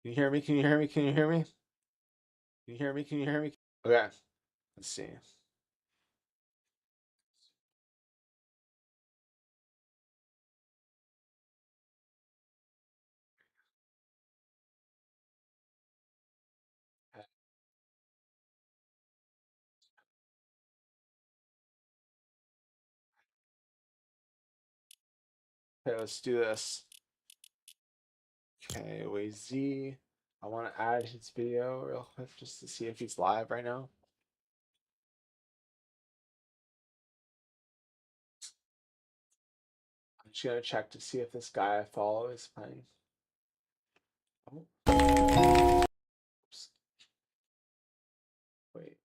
Can you hear me? Can you hear me? Can you hear me? Can you hear me? Can you hear me? Okay. Let's see. Okay, let's do this. Okay, wait, Z. I want to add his video real quick just to see if he's live right now. I'm just gonna check to see if this guy I follow is playing. Oh. Oops. Wait.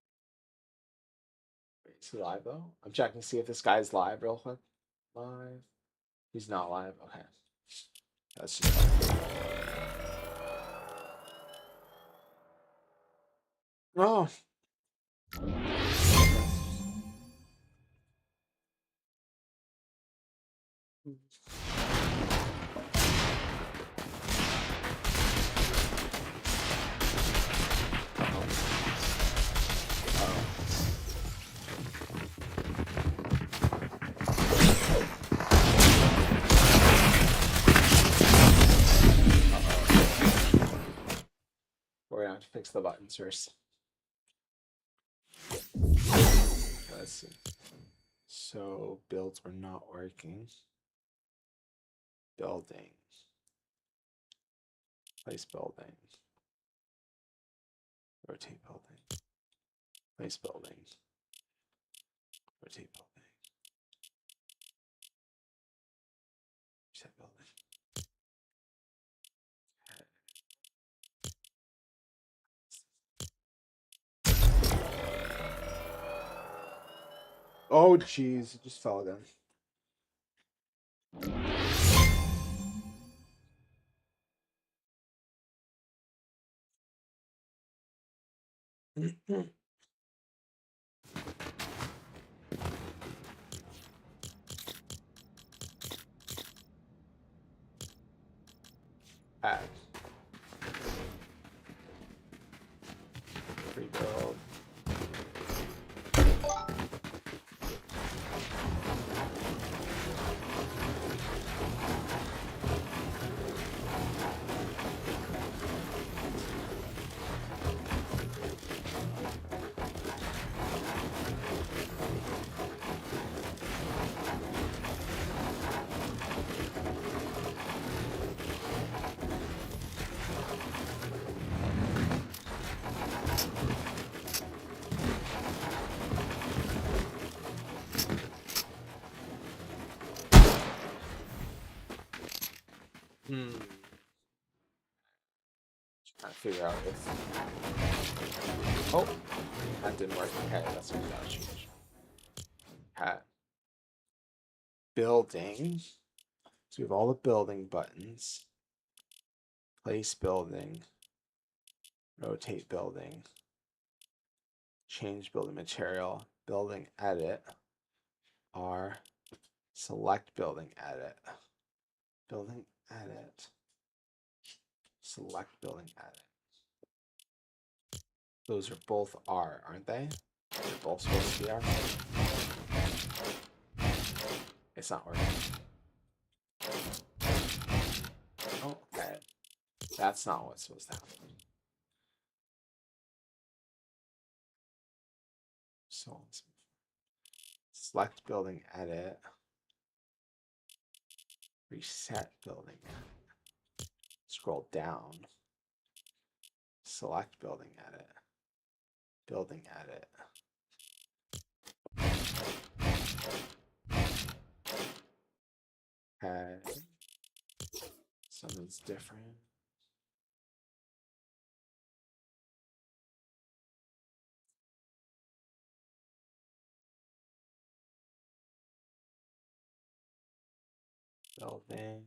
Wait, is he live though? I'm checking to see if this guy's live real quick. Live. He's not live. Okay. That's just. Oh. We're gonna have to fix the buttons first. Let's see. So builds were not working. Building. Place building. Rotate building. Place building. Rotate building. Reset building. Oh jeez, it just fell again. Add. Rebuild. Trying to figure out if. Oh, that didn't work. Okay, that's what we gotta change. Hat. Building. So we have all the building buttons. Place building. Rotate building. Change building material. Building edit. R. Select building edit. Building edit. Select building edit. Those are both R, aren't they? They're both supposed to be R. It's not working. Oh, okay. That's not what's supposed to happen. So select building edit. Reset building. Scroll down. Select building edit. Building edit. Okay. Something's different. Buildings.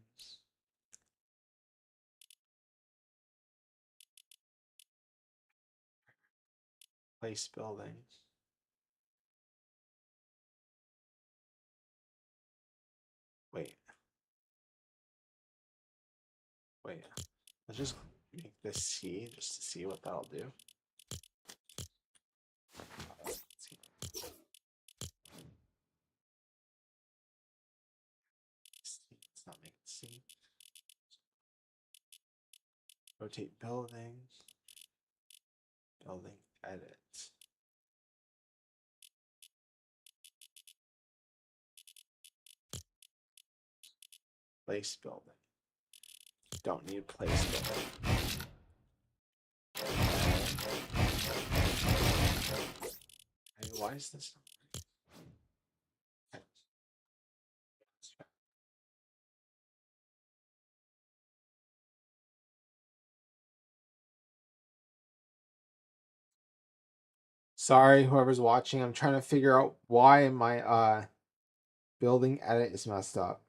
Place buildings. Wait. Let's just make this C just to see what that'll do. Let's see. Let's not make it C. Rotate building. Building edit. Place building. Don't need place building. Hey, why is this not working? Sorry, whoever's watching. I'm trying to figure out why my building edit is messed up.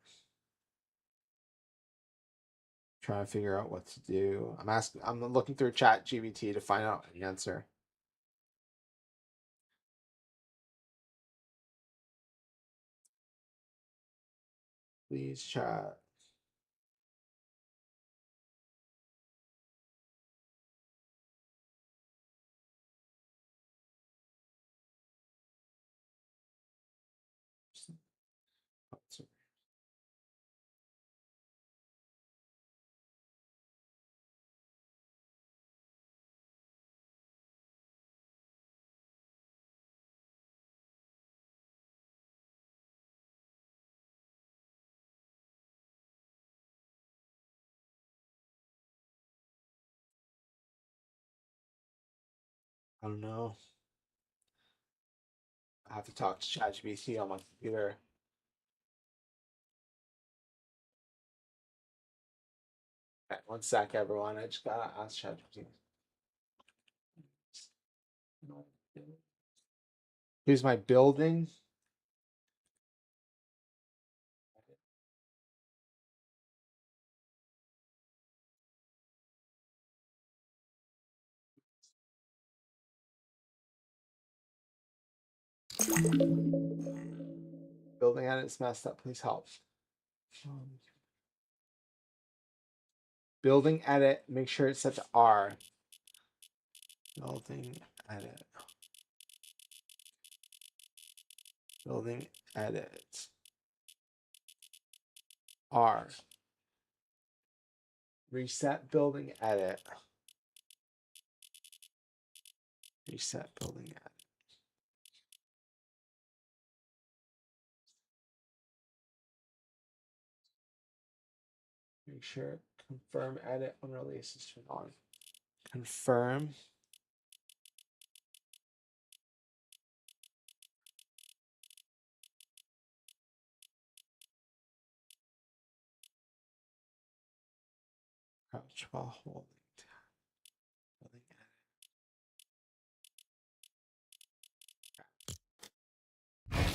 Trying to figure out what to do. I'm looking through Chat GBT to find out the answer. Please chat. I don't know. I have to talk to ChatGPT on my computer. Okay, one sec, everyone. I just gotta ask ChatGPT. Here's my building. Building edit is messed up. Please help. Building edit. Make sure it's set to R. Building edit. Building edit. R. Reset building edit. Reset building edit. Make sure confirm edit on release is turned on. Confirm. Crouch while holding. Building edit.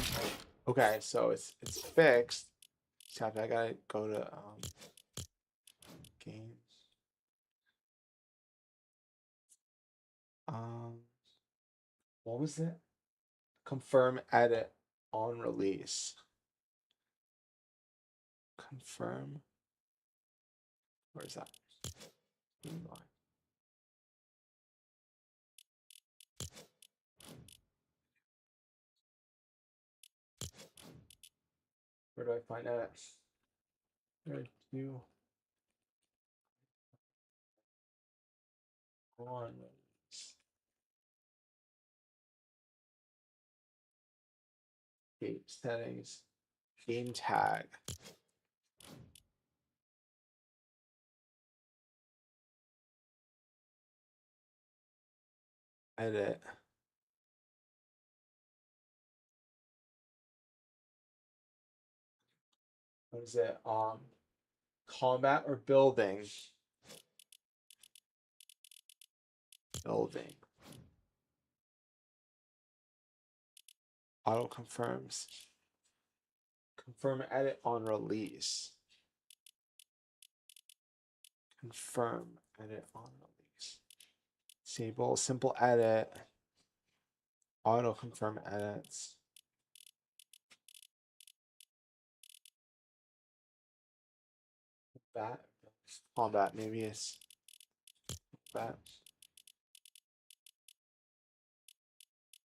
Okay, so it's fixed. Except I gotta go to games. What was it? Confirm edit on release. Confirm. Where's that? Where do I find that? Where do on release? Game settings. Game tag. Edit. What is it? Combat or building? Building. Auto confirms. Confirm edit on release. Confirm edit on release. Disable simple edit. Auto confirm edits. That combat maybe it's That.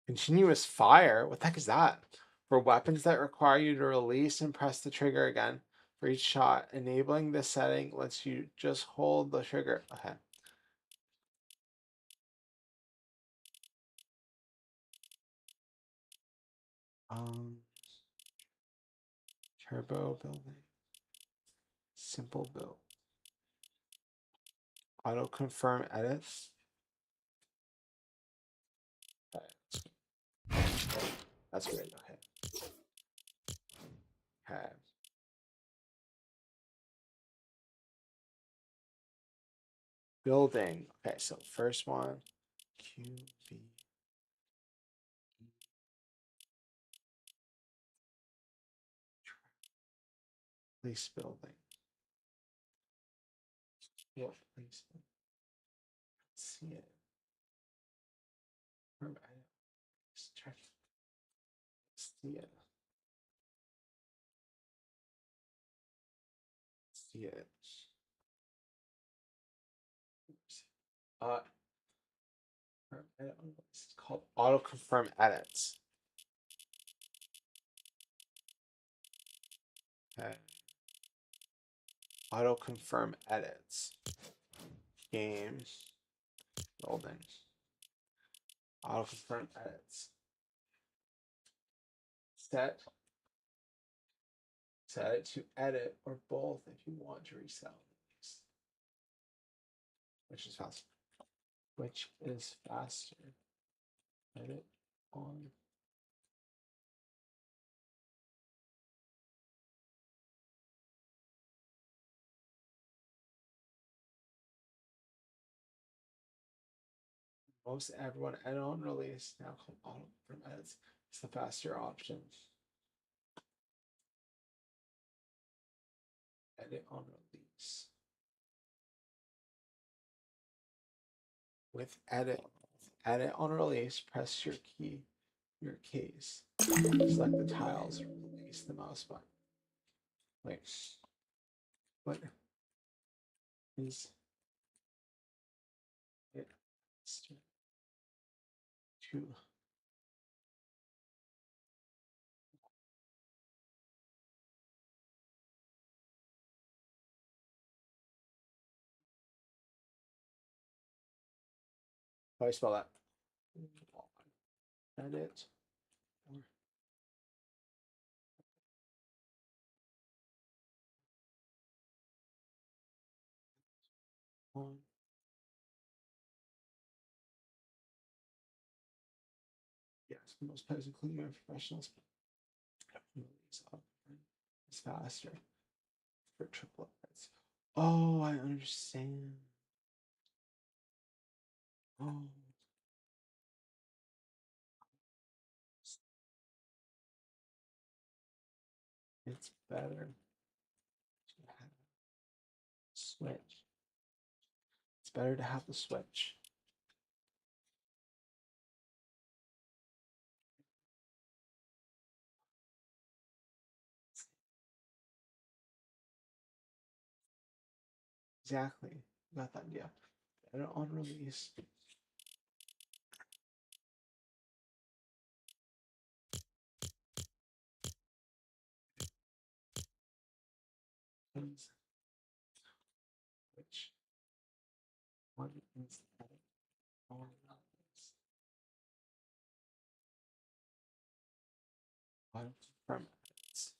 Continuous fire? What the heck is that? For weapons that require you to release and press the trigger again for each shot, enabling this setting lets you just hold the trigger. Okay. Um, Turbo building. Simple build. Auto confirm edits. Okay. That's weird. Okay. Okay. Building. Okay, so first one. QV. Place building. What place? Let's see it. Let's check. Let's see it. Let's see it. Uh, it's called auto confirm edits. Okay. Auto confirm edits. Games. Building. Auto confirm edits. Set it to edit or both if you want to resell these. Which is faster? Which is faster? Edit on. Most everyone edit on release now called auto confirm edits. It's the faster option. Edit on release. With edit on release, press your case. Select the tiles, release the mouse button. Wait, what is it to how do I spell that? Edit on yes, most players, including my professionals, it's faster for triplets. Oh, I understand. Oh, it's better to have switch. It's better to have the switch. Exactly. Got that idea. Better on release. Which one is better on release? One from edits.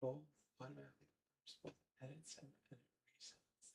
Both automatically both edits and edit resets.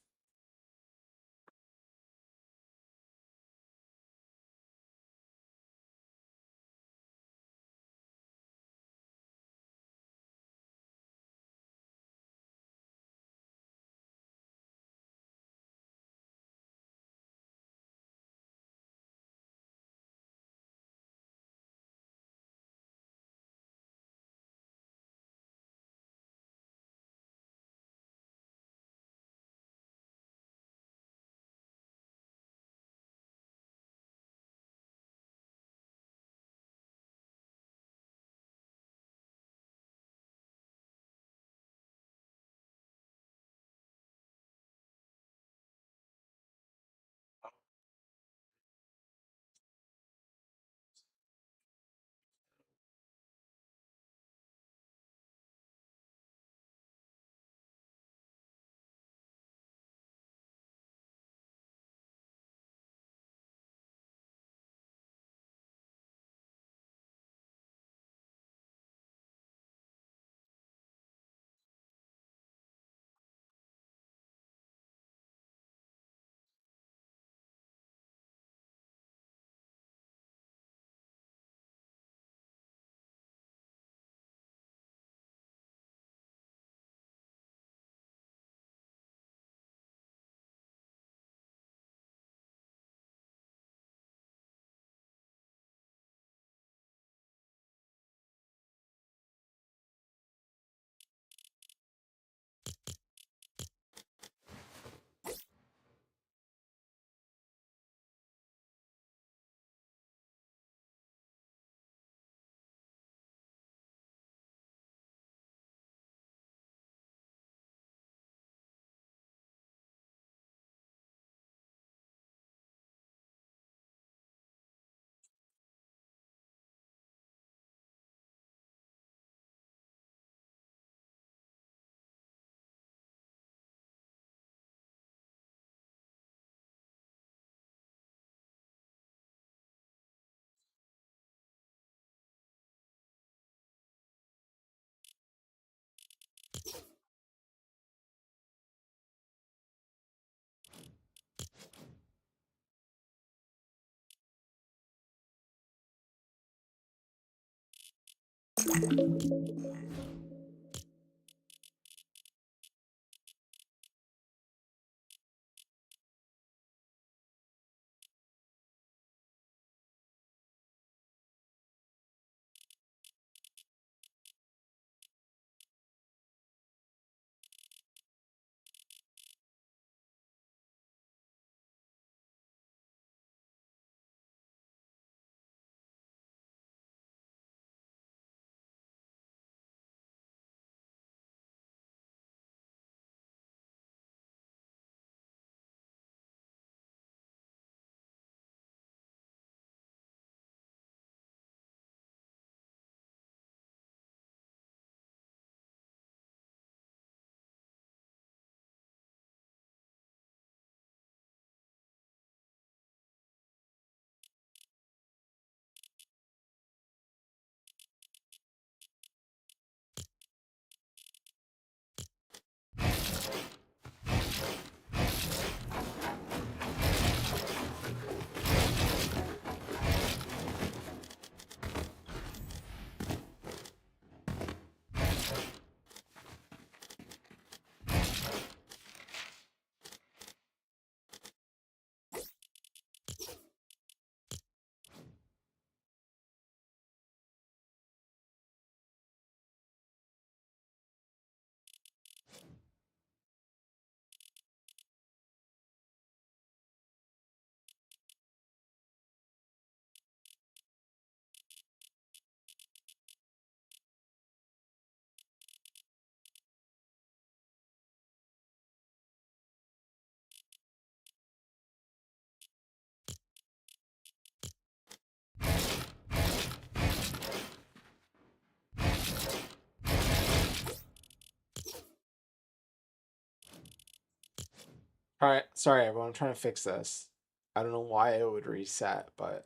All right, sorry everyone, I'm trying to fix this. I don't know why it would reset, but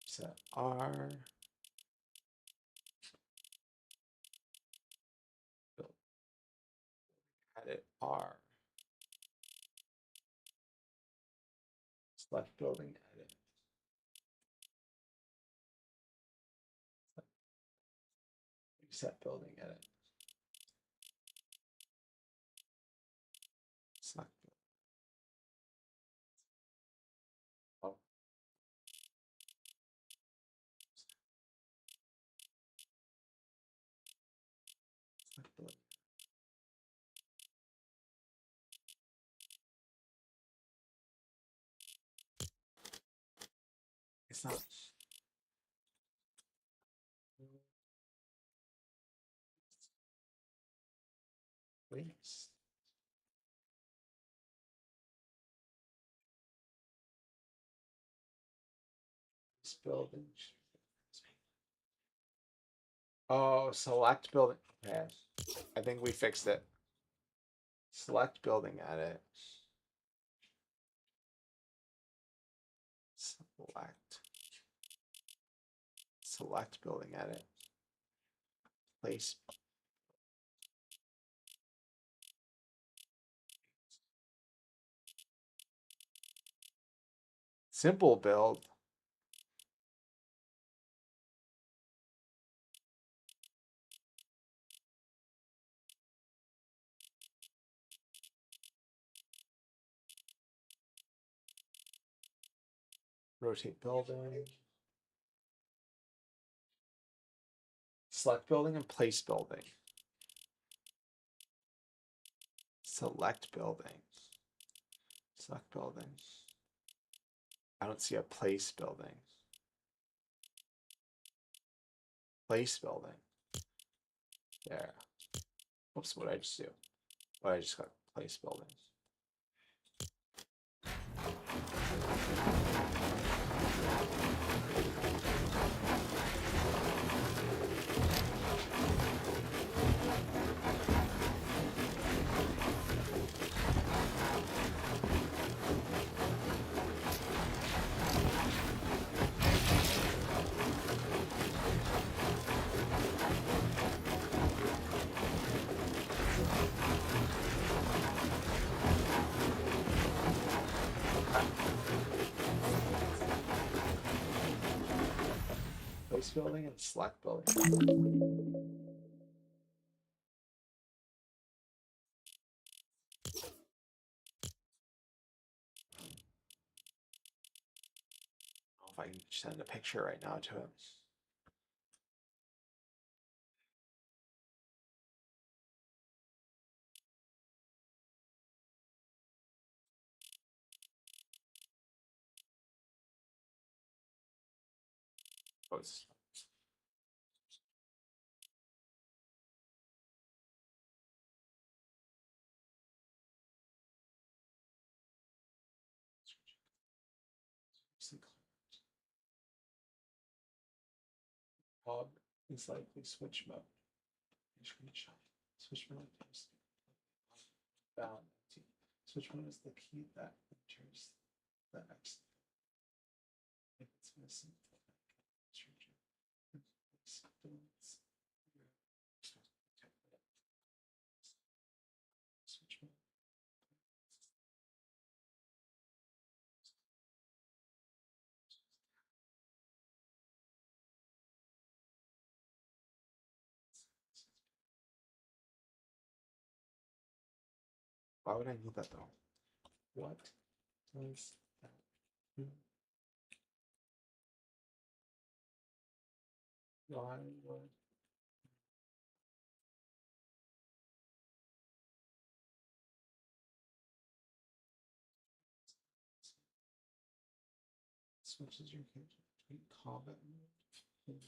set R, edit R, select building, edit, reset building, edit, select, oh, select building. It's not. Please. This building. Oh, select building. Okay. I think we fixed it. Select building, edit. Select. Select building, edit. Place. Simple build. Rotate building. Select building and place building. Select building. Select building. I don't see a place building. Place building. There. Oops, what did I just do? Oh, I just got place building. building and select building. If I can send a picture right now to him. Oh, it's hub is likely switch mode. Screenshot. Switch mode is bound. Switch mode is the key that enters the X. If it's missing, switch mode. Why would I need that though? What does that do? Why would switches your character between combat mode and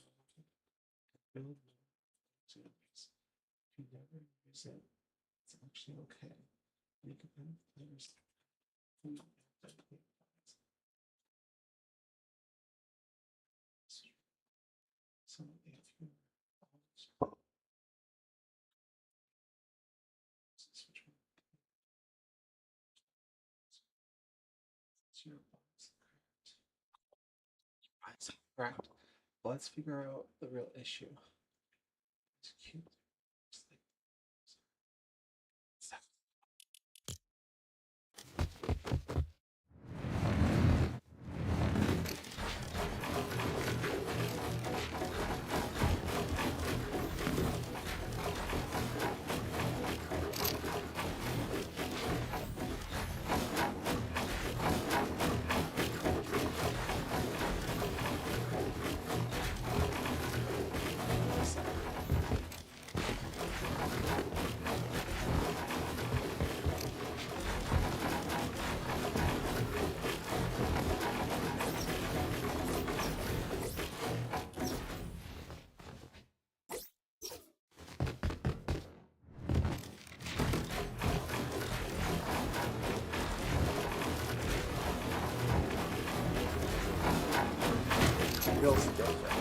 build mode? If you never use it, it's actually okay. You can end players who dedicate files. So if you switch mode, your files correct. Let's figure out the real issue. It's cute. Feels different.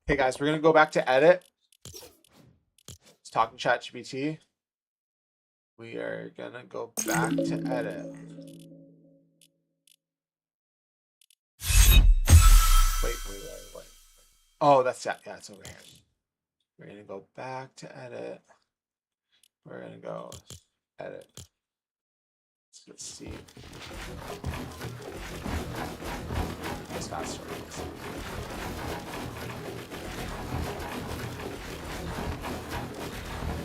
Okay, guys, we're gonna go back to edit. It's talking ChatGPT. we are gonna go back to edit. Wait. Oh, that's that. Yeah, it's over here. We're gonna go back to edit. We're gonna go edit. Let's see. This fast stories.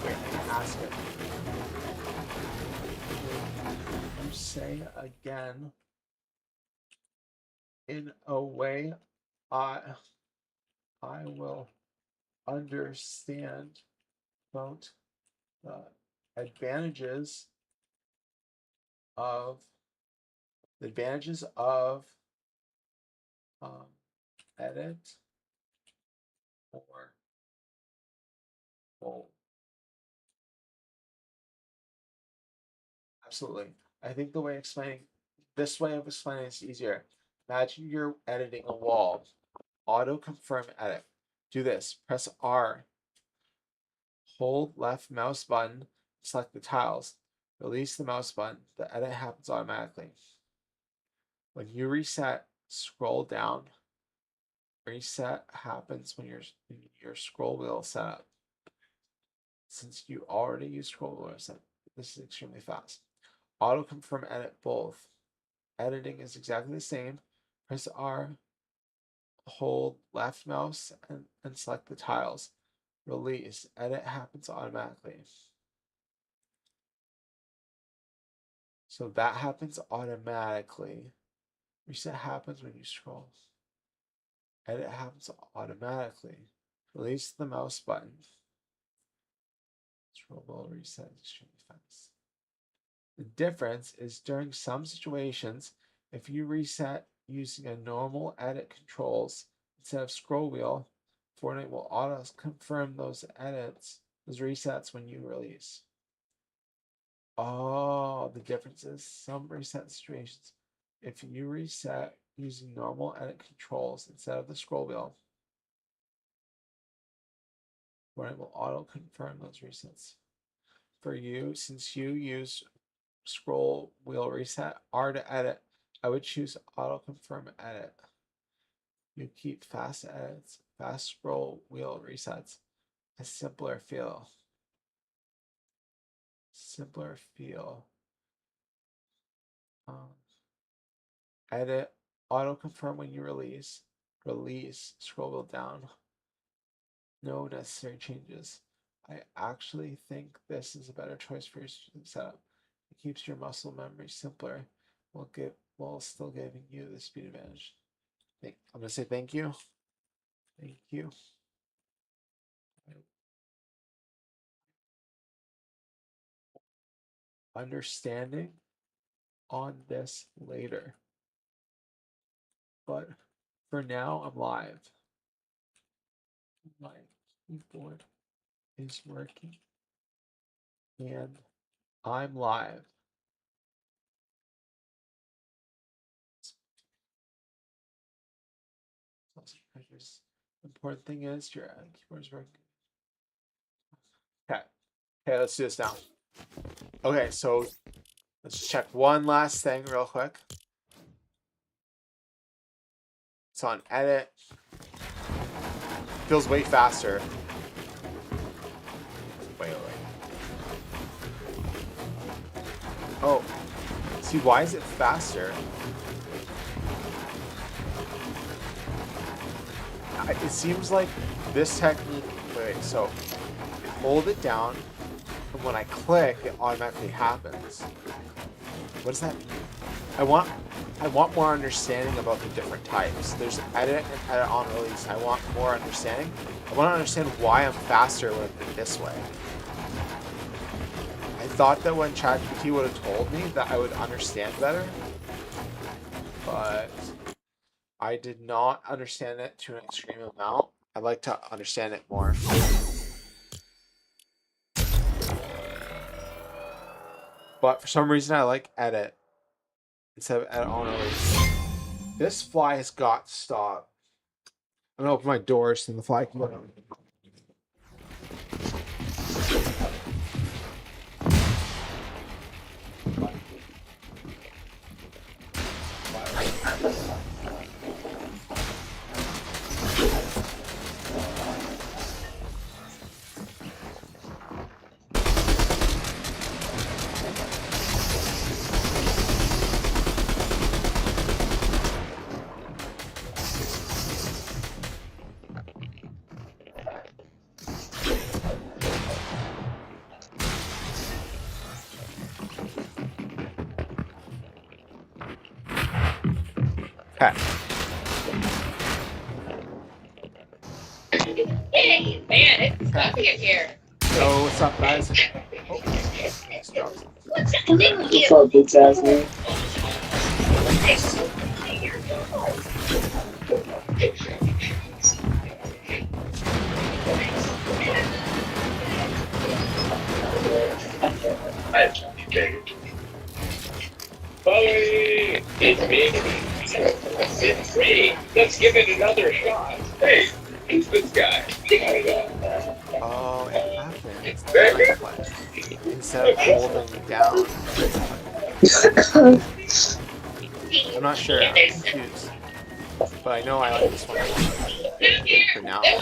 Wait, I can ask it. You say again in a way I will understand about the advantages of edit or bold. Absolutely. I think this way of explaining is easier. Imagine you're editing a wall. Auto confirm edit. Do this. Press R. Hold left mouse button. Select the tiles. Release the mouse button. The edit happens automatically. When you reset, scroll down. Reset happens when your scroll wheel is set up. Since you already use scroll wheel set, this is extremely fast. Auto confirm edit both. Editing is exactly the same. Press R, hold left mouse, and select the tiles. Release. Edit happens automatically. So that happens automatically. Reset happens when you scroll. Edit happens automatically. Release the mouse button. Scroll wheel reset is extremely fast. The difference is during some situations, if you reset using a normal edit controls instead of scroll wheel, Fortnite will auto confirm those resets when you release. Oh, the difference is some reset situations. If you reset using normal edit controls instead of the scroll wheel, Fortnite will auto confirm those resets. For you, since you use scroll wheel reset, R to edit, I would choose auto confirm edit. You keep fast edits, fast scroll wheel resets, a simpler feel. Simpler feel. Edit, auto confirm when you release. Release, scroll wheel down. No necessary changes. I actually think this is a better choice for your setup. It keeps your muscle memory simpler while still giving you the speed advantage. I'm gonna say thank you. Thank you. Understanding on this later. But for now, I'm live. My keyboard is working. And I'm live. The important thing is your keyboard is working. Okay. Okay, let's do this now. Okay, so let's check one last thing real quick. It's on edit. Feels way faster. Wait. Oh, see, why is it faster? It seems like this technique. Wait, so hold it down, and when I click, it automatically happens. What does that mean? I want more understanding about the different types. There's edit and edit on release. I want more understanding. I want to understand why I'm faster with it this way. I thought that when ChatGPT would have told me that I would understand better, but I did not understand it to an extreme amount. I'd like to understand it more. But for some reason, I like edit instead of edit on release. This fly has got to stop. I'm gonna open my doors so the fly can go. Okay. Hey, man, it's stuffy in here. So what's up, guys? Oh, nice job. What's happening with you? What's up, bitch ass nigga? Bowie, it's me. It's me. Let's give it another shot. Hey, who's this guy? Oh, it happens. Like what? Instead of holding down. I'm not sure. I'm confused. But I know I like this one for now. Hey,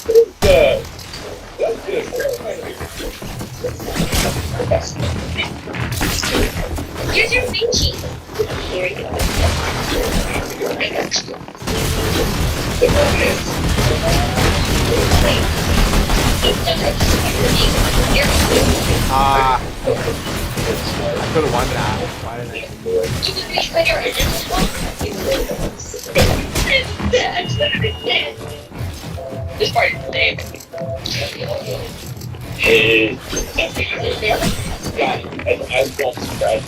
who's that? That's just here's your Vinci. Here you go. I could have won that. Why didn't I? This part is the name. Hey. I've got subscribed.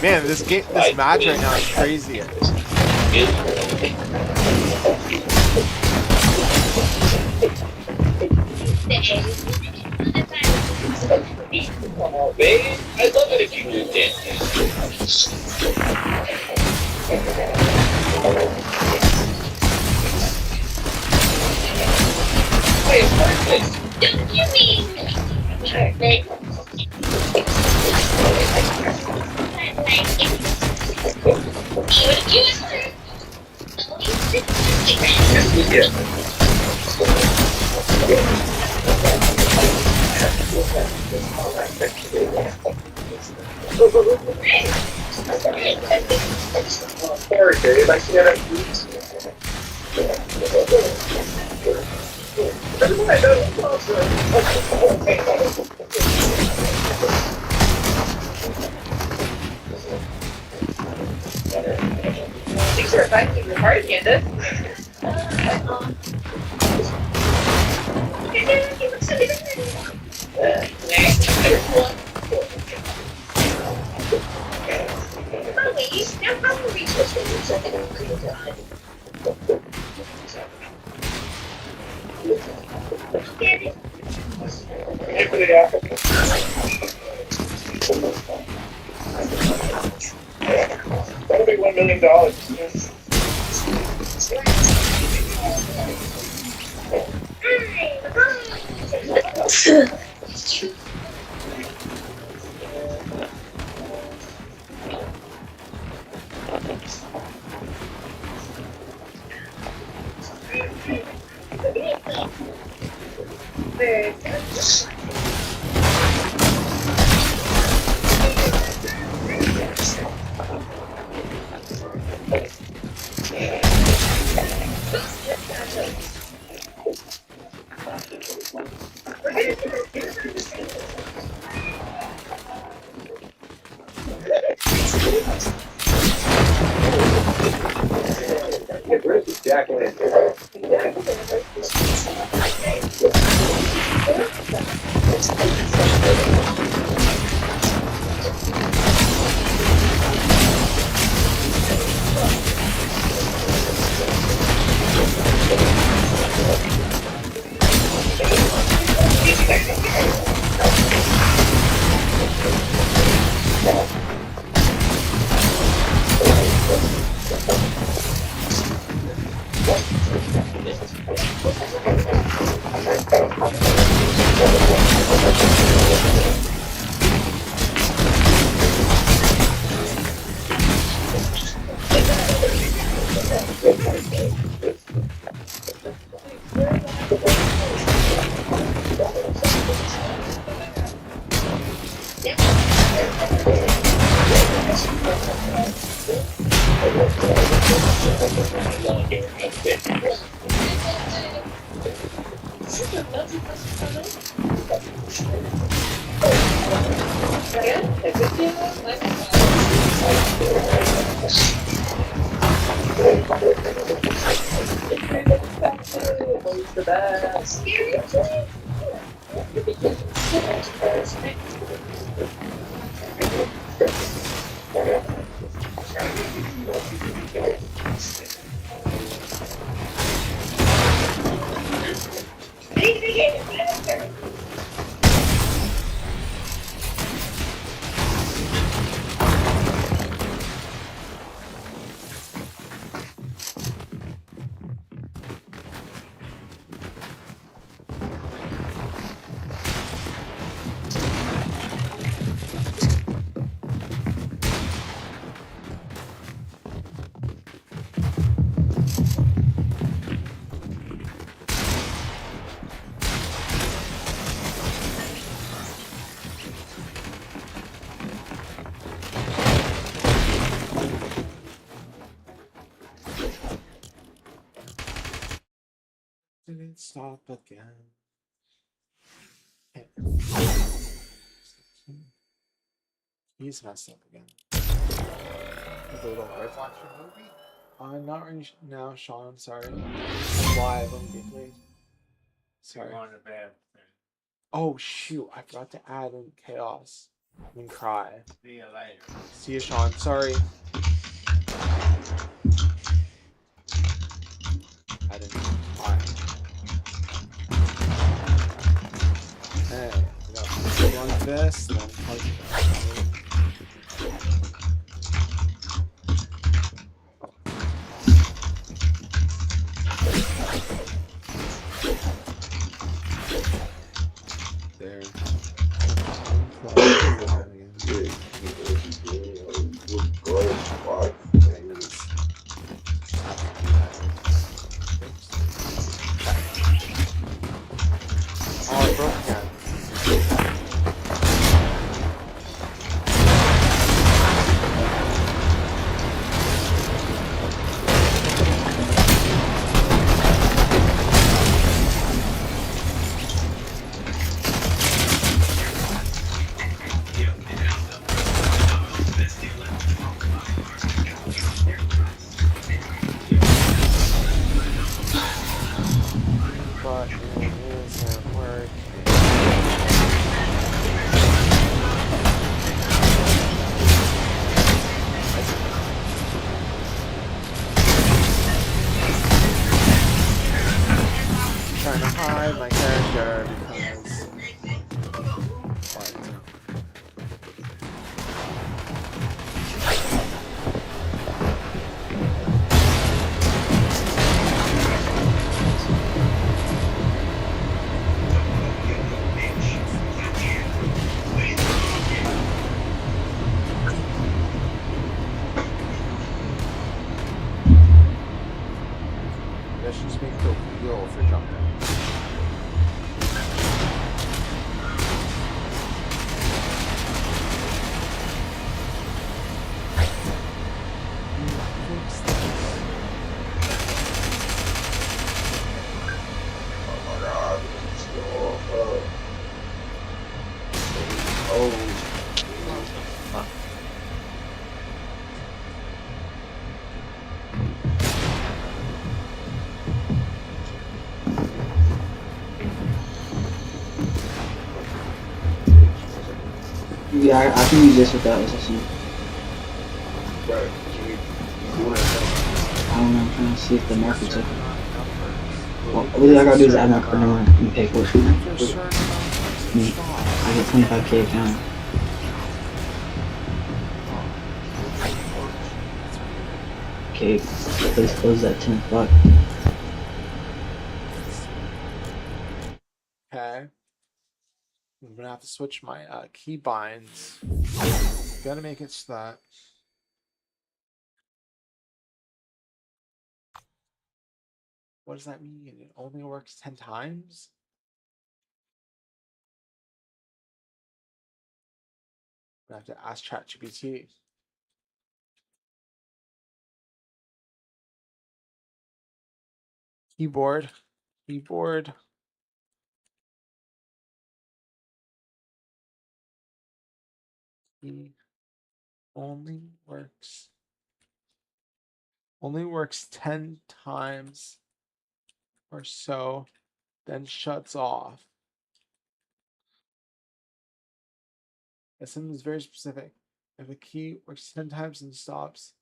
Man, this match right now is crazy. Oh, babe, I love it if you do this. Wait, perfect. Don't you mean perfect? Thanks for inviting me to the party, Candace. That'll be $1 million. Longer has been. Who's the best? Didn't stop again. Okay. He's messed up again. The little life action movie? Not right now, Sean. Sorry. Live on Gateway. Sorry. Oh shoot! I forgot to add in chaos and cry. See you later. See you, Sean. Sorry. Add in cry. Hey, I got one this, then punch there. Oh, I broke again. But it isn't working. Trying to hide my character because what? Let's just make the wheel for jumping. Fix this. Yeah, I can use this without SSU. Right. I don't know, I'm trying to see if the market's open. Well, what I gotta do is add my card number and pay for it. I get 25K account. Okay, place closes at 10 o'clock. Okay. I'm gonna have to switch my key binds. Gotta make it so that what does that mean? It only works 10 times? I have to ask ChatGPT. Keyboard. Key only works 10 times or so, then shuts off. That sentence is very specific. If a key works 10 times and stops,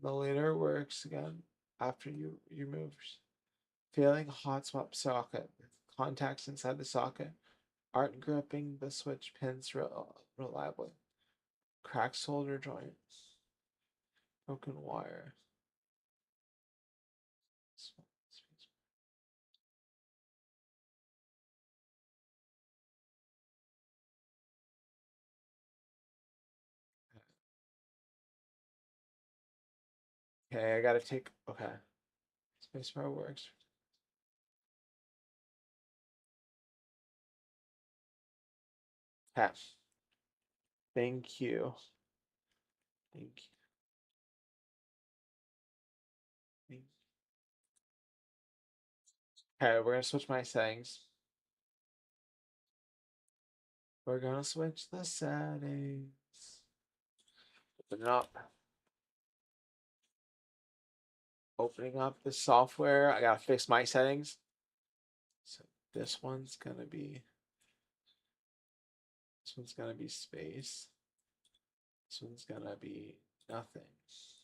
the later works again after you move. Failing hot swap socket. Contacts inside the socket aren't gripping the switch pins reliably. Cracked solder joint. Broken wire. Okay, I gotta take. Okay. Spacebar works. Okay. Thank you. Okay, we're gonna switch my settings. We're gonna switch the settings. Open it up. Opening up the software. I gotta fix my settings. So this one's gonna be space. This one's gonna be nothing. So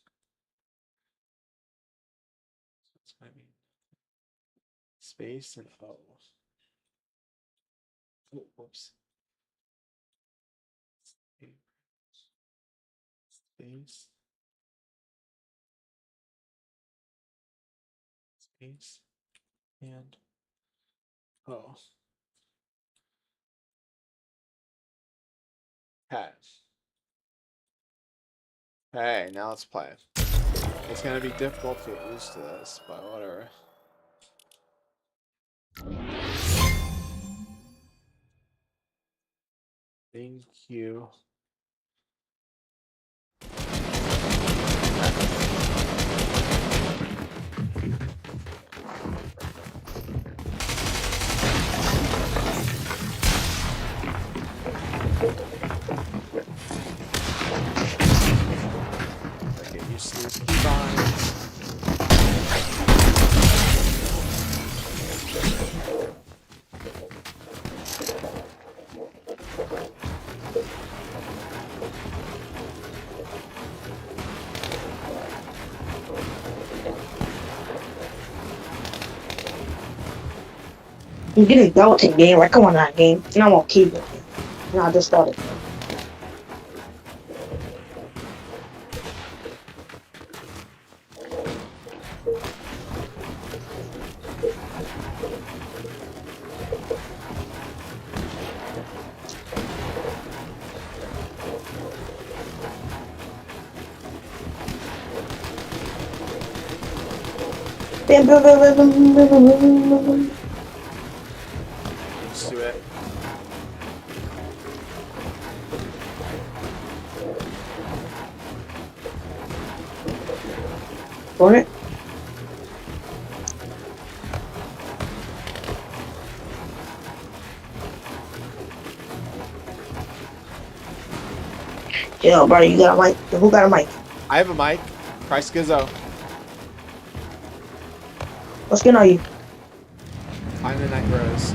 it's gonna be space and O. Oh, whoops. Space. Space. And O. Okay. Okay, now let's play. It's gonna be difficult to get used to this, but whatever. Thank you. Get used to these keybinds. I'm getting belting game. Like, come on, that game. And I'm on keyboard. No, I just started. Let's do it. For it. Yo, bro, you got a mic? Who got a mic? I have a mic. Price Gizzo. What skin are you? I'm the Night Rose.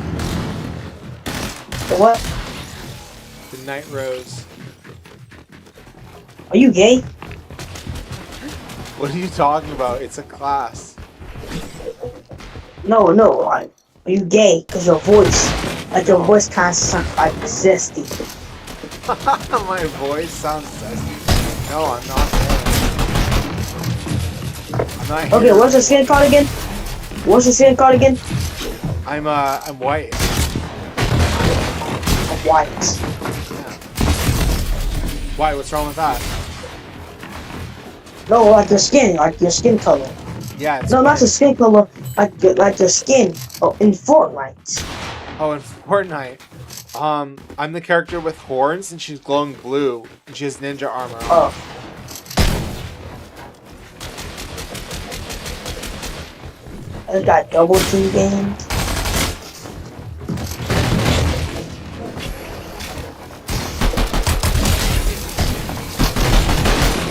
The what? The Night Rose. Are you gay? What are you talking about? It's a class. No, like, are you gay? Cause your voice, like your voice kind of sounds like zesty. My voice sounds zesty. No, I'm not. I'm not. Okay, what's the skin called again? What's the skin called again? I'm white. White. Yeah. Why? What's wrong with that? No, like your skin color. Yeah. It's No, white. not your skin color, like your skin. Oh, in Fortnite. Oh, in Fortnite. I'm the character with horns, and she's glowing blue, and she has ninja armor on. Oh. I just got double team game.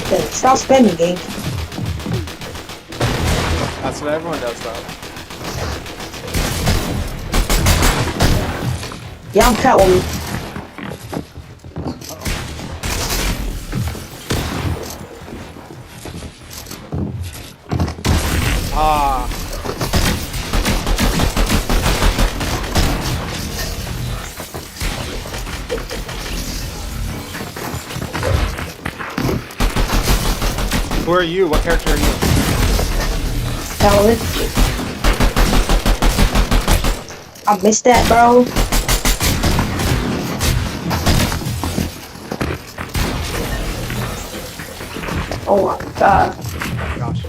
Okay, stop spamming game. That's what everyone does, though. Yeah, I'm Catwoman. Ah. Who are you? What character are you? Catwoman. I missed that, bro. Oh my god. Gosh.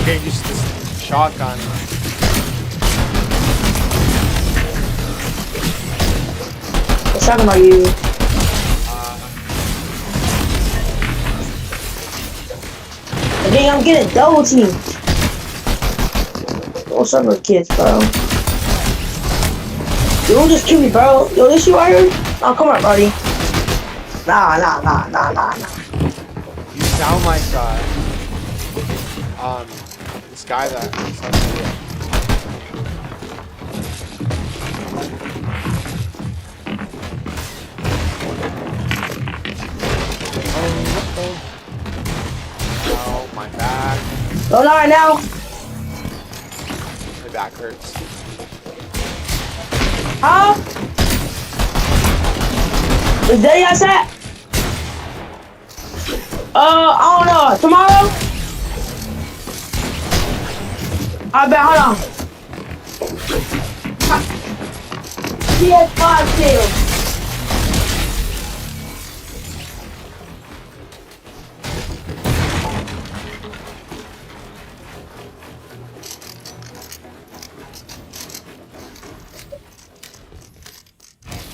Okay, use this shotgun. What shotgun are you? And then I'm getting double teamed. What's up with kids, bro? You just kill me, bro. Yo, this you right here? Oh, come on, buddy. Nah. You sound like this guy that. Oh, my back. Go not right now. My back hurts. Huh? Is that outside? I don't know. Tomorrow? I bet, hold on. PS5 sale.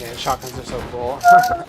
Man, shotguns are so cool. Oh.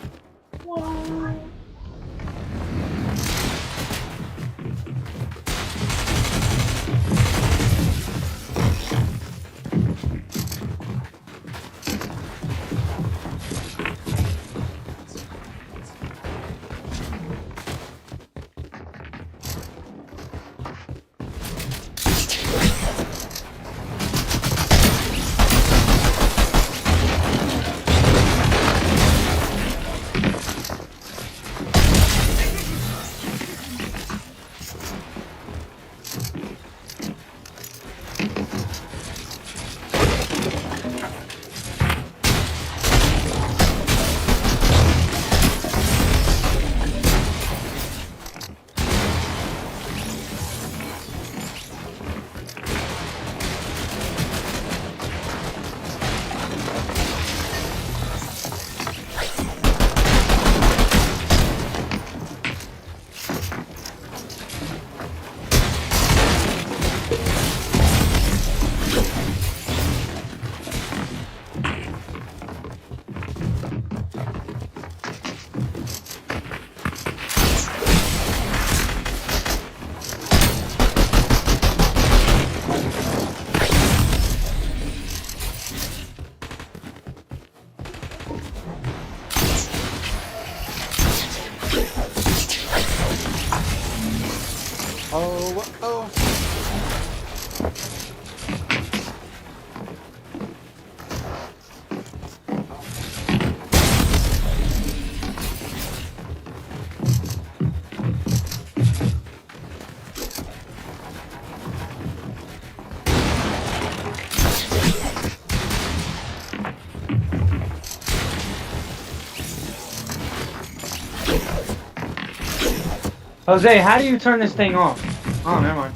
Jose, how do you turn this thing off? Oh, never mind.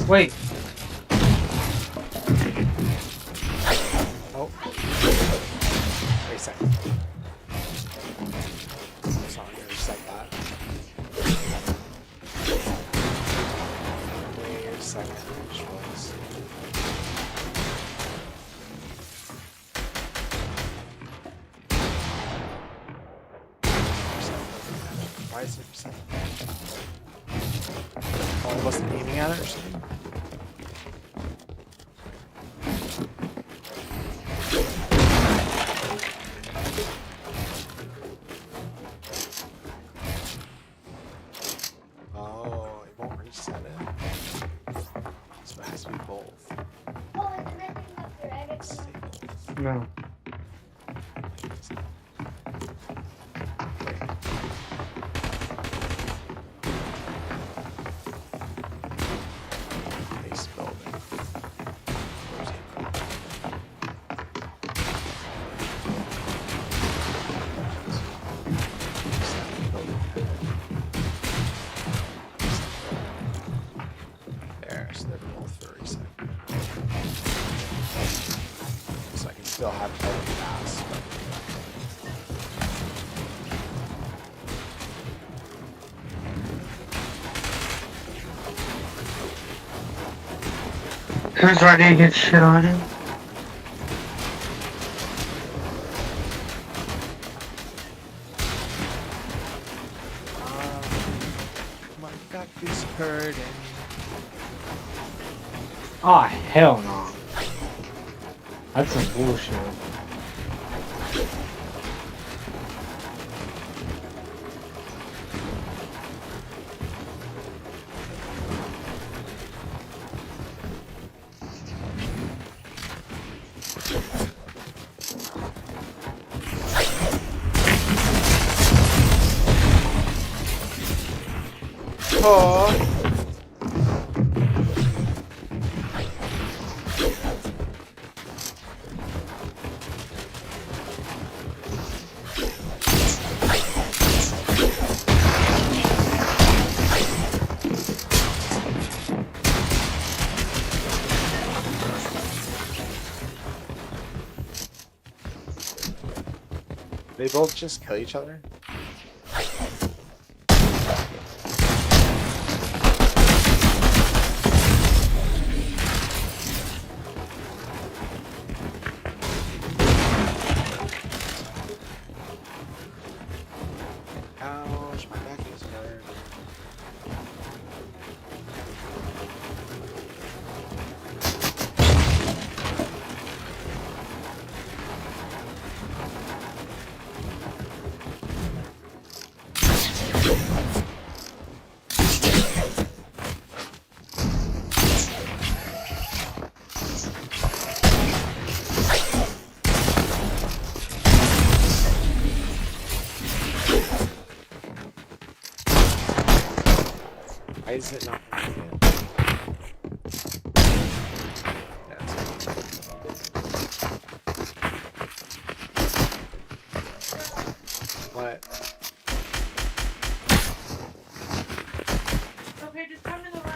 Wait. Oh. Wait a second. Sorry, I reset that. Wait a second. Which was... Why is it saying? Oh, I wasn't aiming at it or something? Oh, it won't reset it. So it has to be both. Stay both. No. Base building. Where's he from? There, so they're both for a reset. So I can still have better pass, but Who's ready to get shit on him? my back is hurting. Oh, hell no. That's some bullshit. Oh. They both just kill each other? Ouch, my back is hurt. Why is it not working? What? Okay, just come to the room.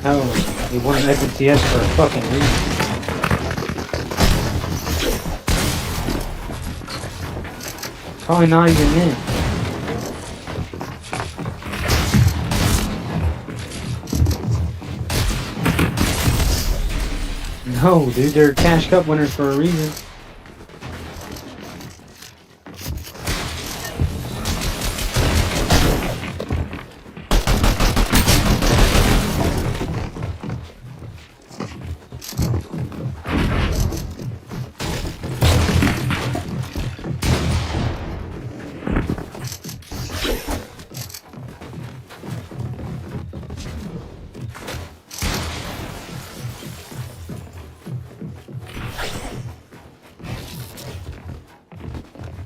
No, he wanted FNTS for a fucking reason. Probably not even in. No, dude, they're Cash Cup winners for a reason.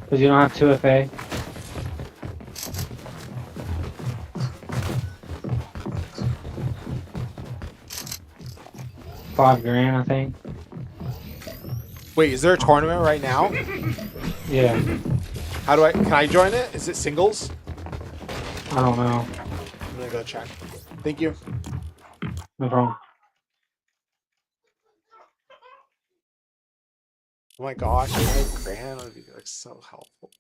Because you don't have 2FA. $5,000, I think. Wait, is there a tournament right now? Yeah. How do can I join it? Is it singles? I don't know. I'm gonna go check. Thank you. No problem. Oh my gosh, $5,000 would be like so helpful.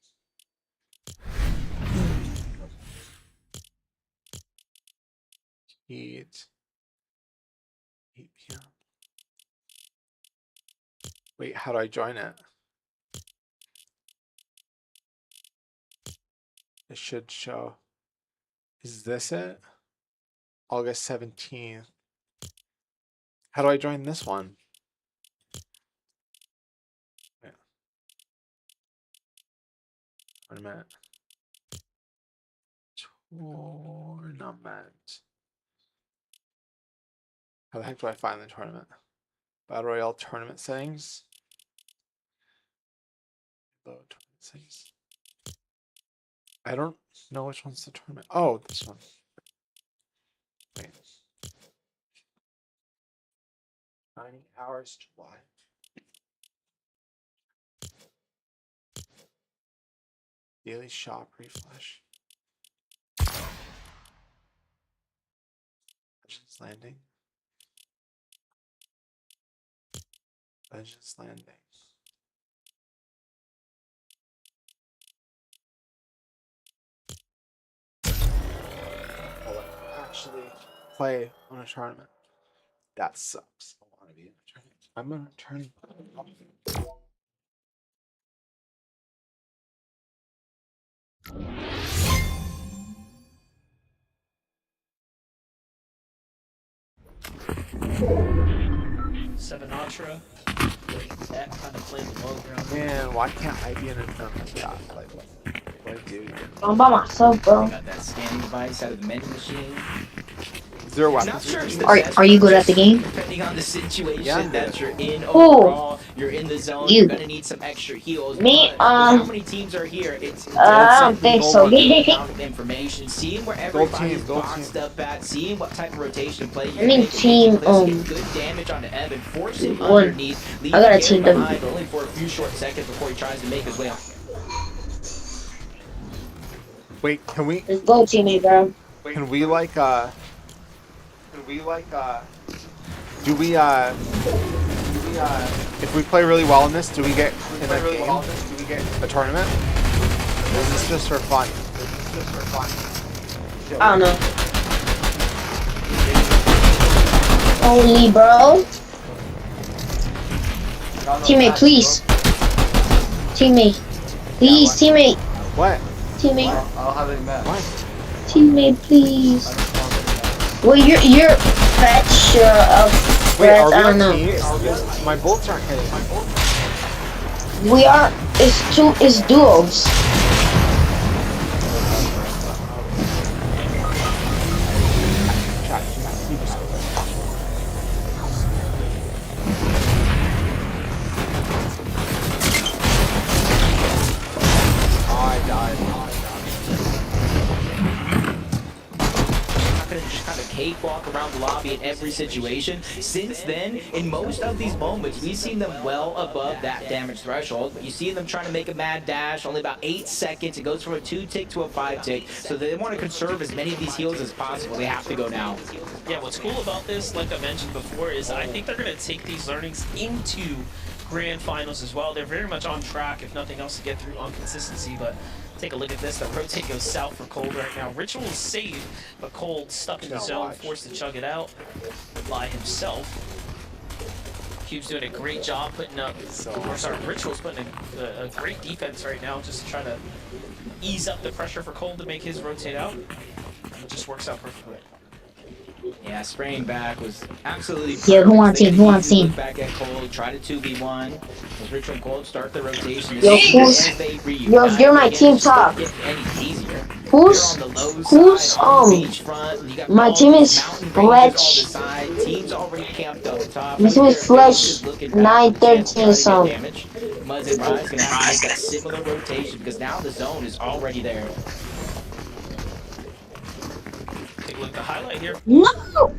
Eat 8 p.m. Wait, how do I join it? It should show. Is this it? August 17th. How do I join this one? Yeah. Wait a minute. Tournament. How the heck do I find the tournament? Battle Royale tournament settings. Load tournament settings. I don't know which one's the tournament. Oh, this one. Wait. 90 hours July. Daily shop refresh. Legends Landing. Legends Landing. Actually play on a tournament. That sucks. I want to be in a tournament. I'm gonna turn. 7 Ultra. That kind of plays low ground. Man, why can't I be in a tournament? Yeah, like what do I do? I'm by myself, bro. Got that scanning device out of the vending machine. Is there a weapon? Not sure if Are you good at the game? Depending on the situation Yeah. that you're in Who? overall, you're in the zone, You. you're gonna need some extra heals. Me, but how many teams are here? It's I don't think so. amount of information, seeing where everybody's gold boxed team. up at, seeing what type of rotation play you're I mean making, team, get good damage onto Evan, force him one. underneath, leave I got a him team W. behind only for a few short seconds before he tries to make his way out. Wait, can we? Let's go, teammate, bro. Can we like do we if we play really well in this, do we get in a game? Do we get a tournament? Or is this just for fun? I don't know. Only, bro. Teammate, please. Teammate. Please, teammate. What? Teammate. I'll have it met. What? Teammate, please. Well, you're fetch of Wait, breath. are we I don't on know. teams? My bullets aren't hitting. We are. It's duos. I died. Not gonna just kind of cakewalk around the lobby in every situation. Since then, in most of these moments, we've seen them well above that damage threshold. But you see them trying to make a mad dash, only about 8 seconds. It goes from a 2-tick to a 5-tick. So they want to conserve as many of these heals as possible. They have to go now. Yeah, what's cool about this, like I mentioned before, is I think they're going to take these learnings into grand finals as well. They're very much on track, if nothing else, to get through on consistency. But take a look at this. The rotate goes south for Cold right now. Ritual is saved, but Cold stuck in the zone, forced to chug it out. Lie himself. Cube's doing a great job putting up, or sorry, Ritual's putting a great defense right now, just to try to ease up the pressure for Cold to make his rotate out. It just works out perfectly. Yeah, spraying back was absolutely Yeah, who wants team? Who wants team? Look back at Cold, try to 2v1. As Ritual and Cold start the rotation. Yo, you're my team top. Who's my team is Fletch. Teams already camped up top. My team is Fletch 913 some. Muzz and Rise gonna have to make that similar rotation because now the zone is already there. Take a look at the highlight here. No!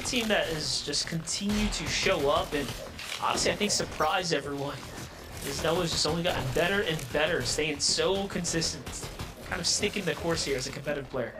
Team that has just continued to show up and honestly I think surprise everyone. As Noah's just only gotten better and better, staying so consistent, kind of sticking the course here as a competitive player.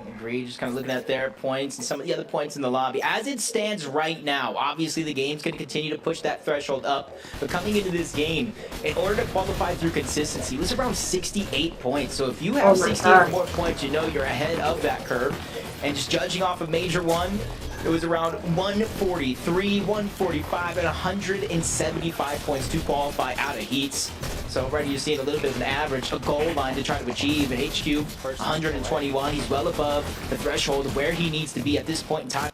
Agree, just kind of looking at their points and some of the other points in the lobby. As it stands right now, obviously the game's going to continue to push that threshold up, but coming into this game, in order to qualify through consistency, it was around 68 points. So if you have 68 or more points, you know you're ahead of that curve. And just judging off of Major 1, it was around 143, 145, and 175 points to qualify out of heats. So already you're seeing a little bit of an average, a goal line to try to achieve. And HQ, 121, he's well above the threshold of where he needs to be at this point in time.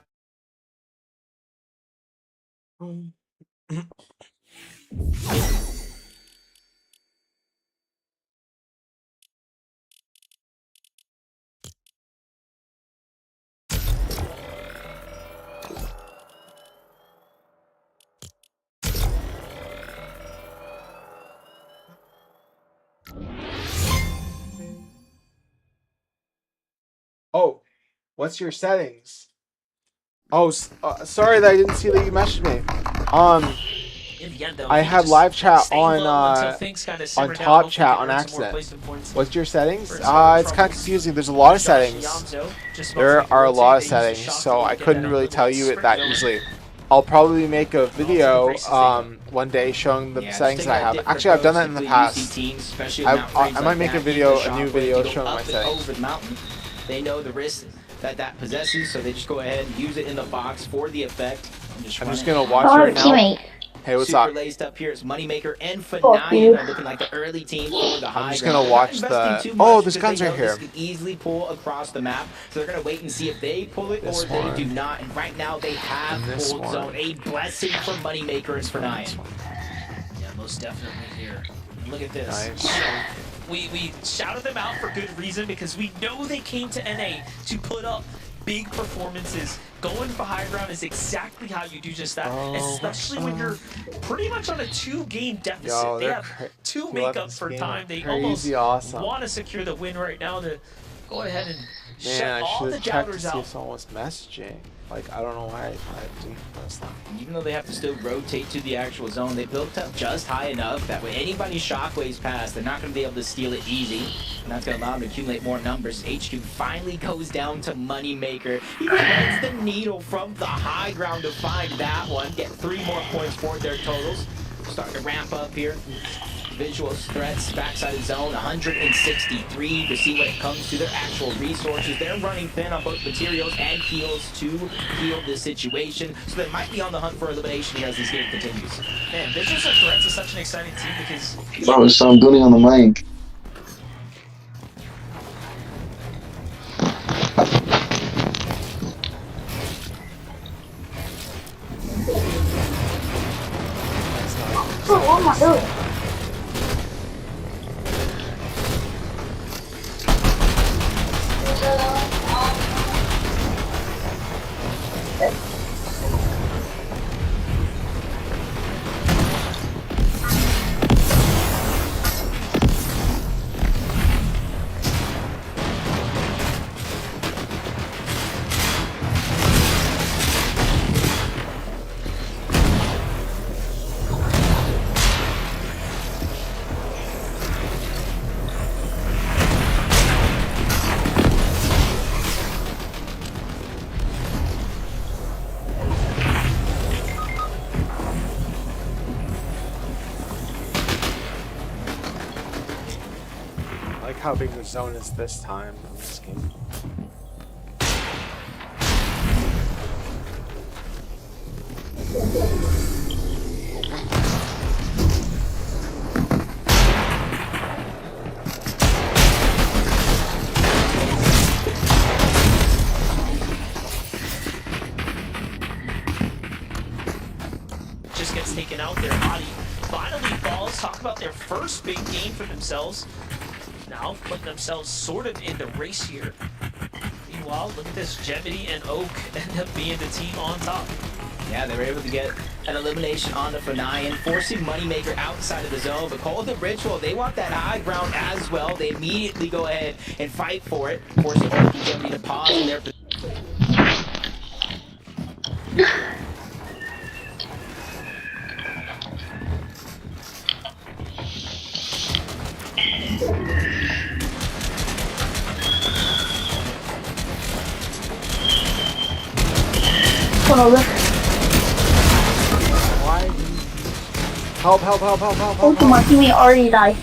Oh, what's your settings? Oh, sorry that I didn't see that you messaged me. In the end, though, I he had just live chat stayed low until things kinda simmer down. top Hopefully chat can on earn some more accident. placement points. What's your settings? For his It's kind of troubles. confusing. There's a lot of Josh settings. Yamzo just about to There make a are a rotate. lot of They used settings, the shot so to I get couldn't that really little tell you it sprint that going. easily. I'll probably make a video races they one day showing the Yeah, just settings taking that I that have. different Actually, I've done that approach in the to UC past. teams, especially in mountain range I might like make a that. video, Use the a new shockwave video to go showing up my and settings. over the mountain. They know the risk that possesses, so they just go ahead and use it in the box for the effect. I'm just run it. gonna watch Our right now. teammate. Hey, what's Super up? laced up here. It's Moneymaker and Fuck Fanine you. are looking like the early team for the high just ground. gonna They're watch not the- investing too Oh, much this because gun's they right know here. This could easily pull across the map, so they're gonna wait and see if they pull it This or they one. do not. And right now they have And this pulled one. zone. A blessing for Moneymaker and Fanine. Yeah, most definitely here. And look at this. Nice. You know, we shouted them out for good reason because we know they came to NA to put up big performances. Going for high ground is exactly how you do just that, especially when you're pretty much on a 2-game deficit. Yo, they they're have 2 makeup for game. time. They Crazy almost awesome. want to secure the win right now to go ahead and Man, shut I all should the have checked to doubters see out. if someone was messaging. Like, I don't know why I didn't press that. Even though they have to still rotate to the actual zone, they built up just high enough that when anybody shockwaves past, they're not going to be able to steal it easy. And that's going to allow them to accumulate more numbers. HQ finally goes down to Moneymaker. He threads the needle from the high ground to find that one. Get 3 more points for their totals. Starting to ramp up here. Visual threats, backside of zone, 163 to see when it comes to their actual resources. They're running thin on both materials and heals to heal this situation, so they might be on the hunt for elimination here as this game continues. Man, Visuals of Threats is such an exciting team because Bro, so I'm gooning on the mic. Oh, what am I doing? I like how big the zone is this time in this game. just gets taken out there. Hottie finally falls. Talk about their first big game for themselves. Now putting themselves sort of in the race here. Meanwhile, look at this. Gemini and Oak end up being the team on top. Yeah, they were able to get an elimination on the Fanayan, forcing Moneymaker outside of the zone. But Cold and Ritual, they want that high ground as well. They immediately go ahead and fight for it, forcing Oak and Gemini to pause in their position. One over. Why? Help, help, help, help, help, Oh, help, my help. teammate already died.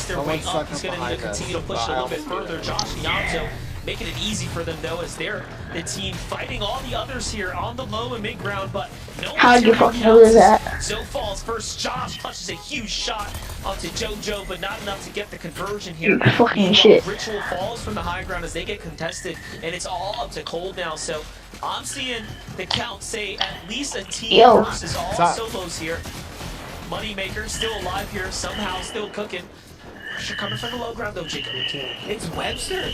Their way up is going to need to continue to push a little bit further. Josh and Yonto making it easy for them though, as they're the team fighting all the others here on the low and mid ground, but no How'd you material fucking lose counts. that? Zoe falls first. Josh touches a huge shot onto JoJo, but not enough to get the conversion here. You fucking Meanwhile, shit. Ritual falls from the high ground as they get contested, and it's all up to Cold now. So I'm seeing the count say at least a team Yo. versus all Stop. solos here. Moneymaker still alive here, somehow still cooking. Pressure coming from the low ground though, Jacob. It's Webster.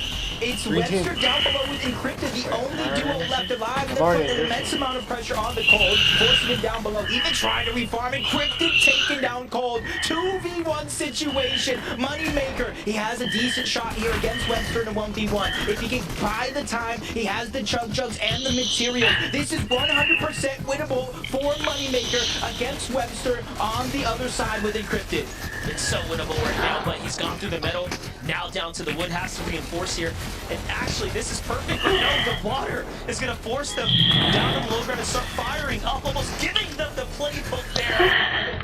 It's Green team. Webster down below with Encrypted, the only duo left alive. And they're Marty, putting an immense amount of pressure on the Cold, forcing him down below, even trying to reform. Encrypted taking down Cold. 2v1 situation. Moneymaker, he has a decent shot here against Webster in a 1v1. If he can buy the time, he has the chug jugs and the material. This is 100% winnable for Moneymaker against Webster on the other side with Encrypted. It's so winnable right now, but he's gone through the metal. Now down to the wood, has to reinforce here. And actually, this is perfect, but no, the water is going to force them down to the low ground and start firing up, almost giving them the playbook there.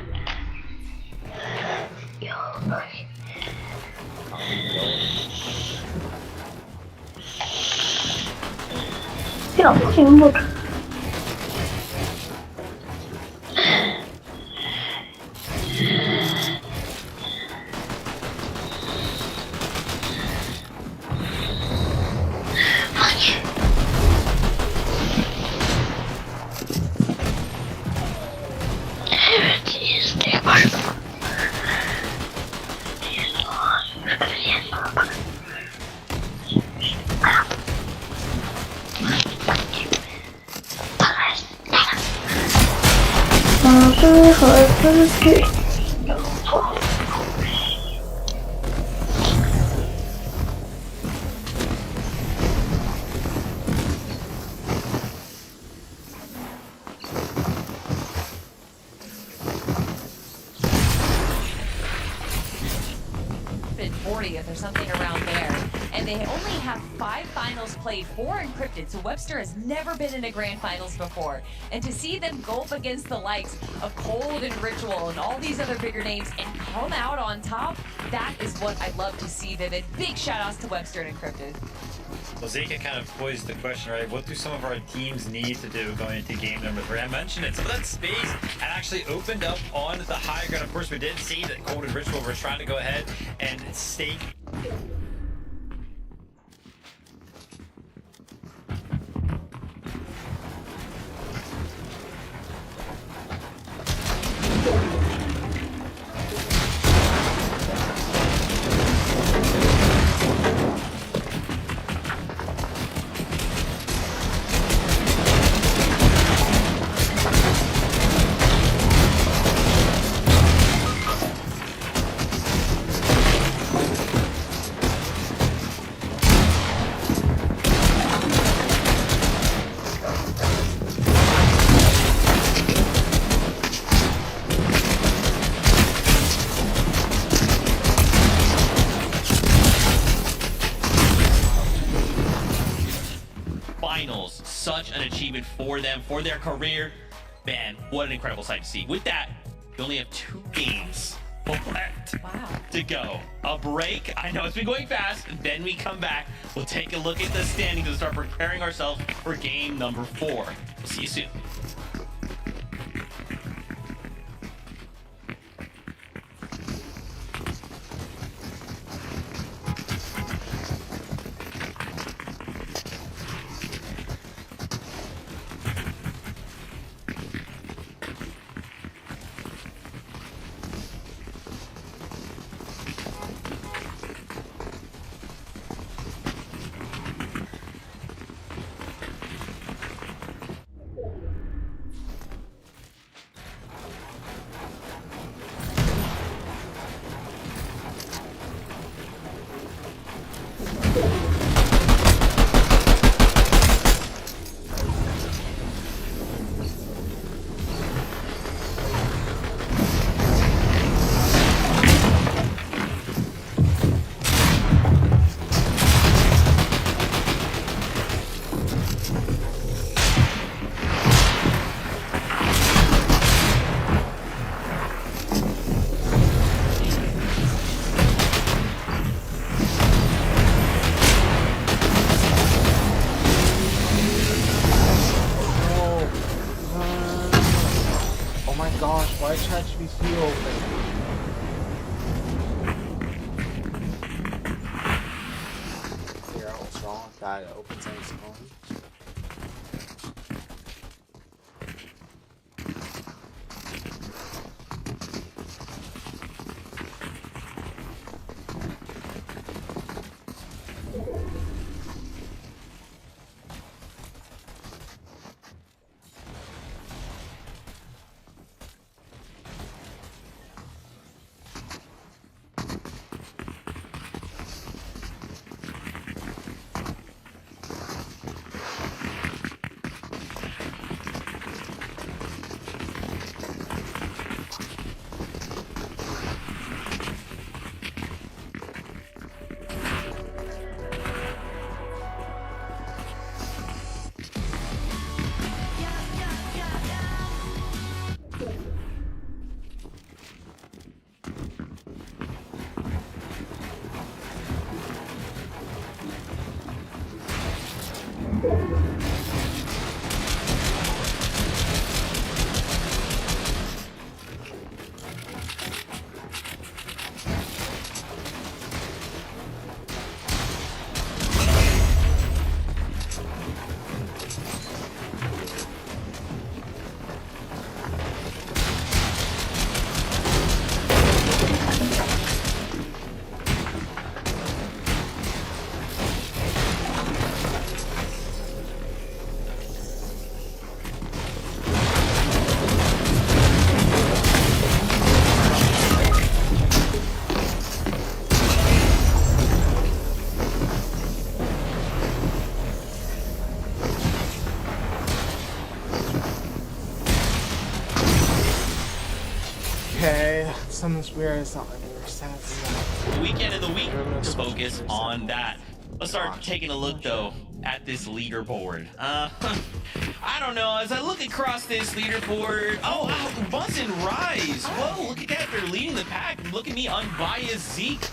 Get off fucking look. Been 40th or something around there. And they only have 5 finals played, 4 encrypted, so Webster has never been in a grand finals before. And to see them go up against the likes of Cold and Ritual and all these other bigger names and come out on top, that is what I love to see, Vivid. Big shout outs to Webster and Encrypted. Well, Zeka kind of posed the question, right? What do some of our teams need to do going into game number 3? I mentioned it. Some of that space had actually opened up on the high ground. Of course, we did see that Cold and Ritual were trying to go ahead and stake. Finals, such an achievement for them, for their career. Man, what an incredible sight to see. With that, you only have 2 games left to go. A break, I know it's been going fast, then we come back. We'll take a look at the standings and start preparing ourselves for game number 4. We'll see you soon. Oh my gosh, why is ChatGPT open? Figure out what's wrong with that. It opens on its own. Okay, something's weird. It's not like we were sad. The weekend of the week to focus on that. Let's start taking a look though at this leaderboard. I don't know. As I look across this leaderboard, Buzz and Rise. Whoa, look at that. They're leading the pack. Look at me, unbiased Zeke.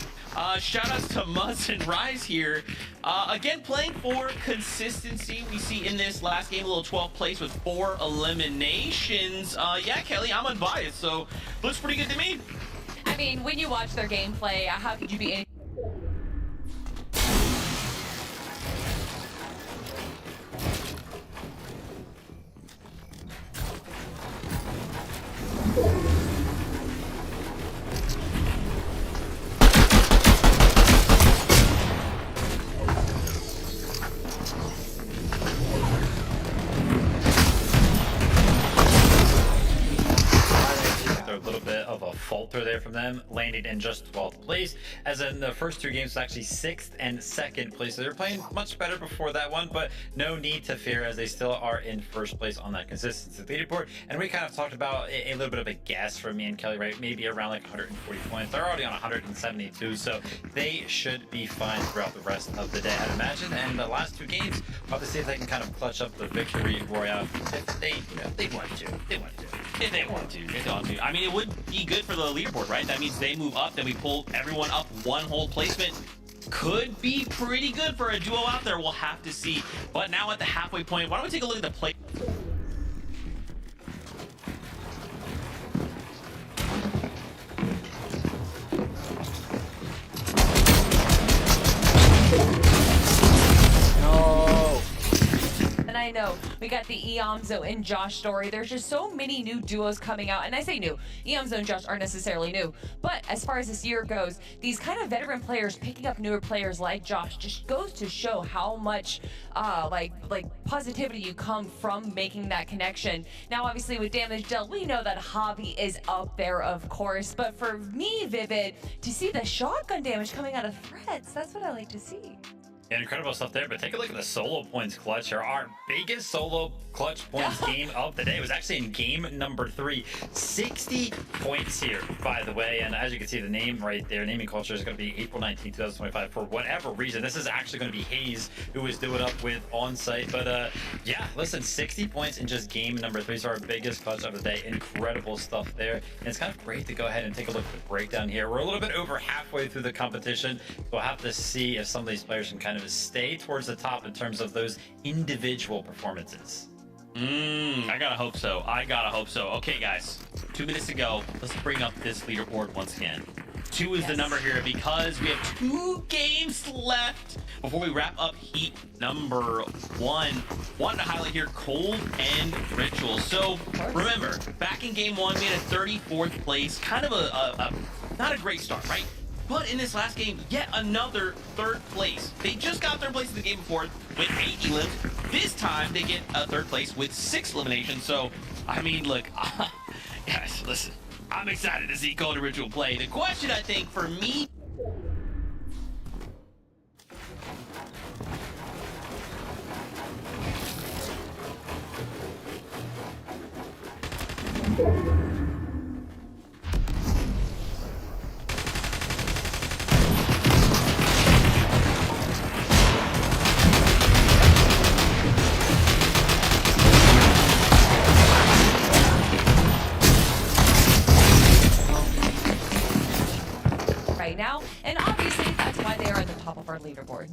Shout outs to Muzz and Rise here. Again, playing for consistency. We see in this last game a little 12th place with 4 eliminations. Yeah, Kelly, I'm unbiased, so looks pretty good to me. I mean, when you watch their gameplay, how could you be any A little bit of a falter there from them, landing in just 12th place, as in the first 2 games was actually 6th and 2nd place. So they're playing much better before that one, but no need to fear as they still are in first place on that consistency leaderboard. And we kind of talked about a little bit of a guess from me and Kelly, right? Maybe around like 140 points. They're already on 172, so they should be fine throughout the rest of the day, I'd imagine. And the last 2 games, we'll have to see if they can kind of clutch up the victory royale if they want to. If they want to. I mean, it would be good for the leaderboard, right? That means they move up, then we pull everyone up 1 whole placement. Could be pretty good for a duo out there. We'll have to see. But now at the halfway point, why don't we take a look at the play? And I know we got the Eomzo and Josh story. There's just so many new duos coming out, and I say new. Eomzo and Josh aren't necessarily new, but as far as this year goes, these kind of veteran players picking up newer players like Josh just goes to show how much like positivity you come from making that connection. Now, obviously with Damage Dealt, we know that Hobby is up there, of course, but for me, Vivid, to see the shotgun damage coming out of threads, that's what I like to see. Incredible stuff there, but take a look at the solo points clutch here. Our biggest solo clutch points game of the day was actually in game number 3. 60 points here, by the way, and as you can see, the name right there, naming culture is going to be April 19, 2025. For whatever reason, this is actually going to be Hayes who is doing up with on-site, but yeah, listen, 60 points in just game number 3, so our biggest clutch of the day. Incredible stuff there, and it's kind of great to go ahead and take a look at the breakdown here. We're a little bit over halfway through the competition, so we'll have to see if some of these players can kind of stay towards the top in terms of those individual performances. I gotta hope so. I gotta hope so. Okay, guys, 2 minutes to go. Let's bring up this leaderboard once again. 2 is the number here because we have 2 games left before we wrap up heat number 1. Wanted to highlight here Cold and Ritual. So remember, back in game 1, we had a 34th place, kind of a not a great start, right? But in this last game, yet another 3rd place. They just got 3rd place in the game before with 8 elims. This time, they get a 3rd place with 6 eliminations. So, I mean, look, guys, listen. I'm excited to see Cold and Ritual play. The question, I think, for me... right now, and obviously that's why they are at the top of our leaderboard.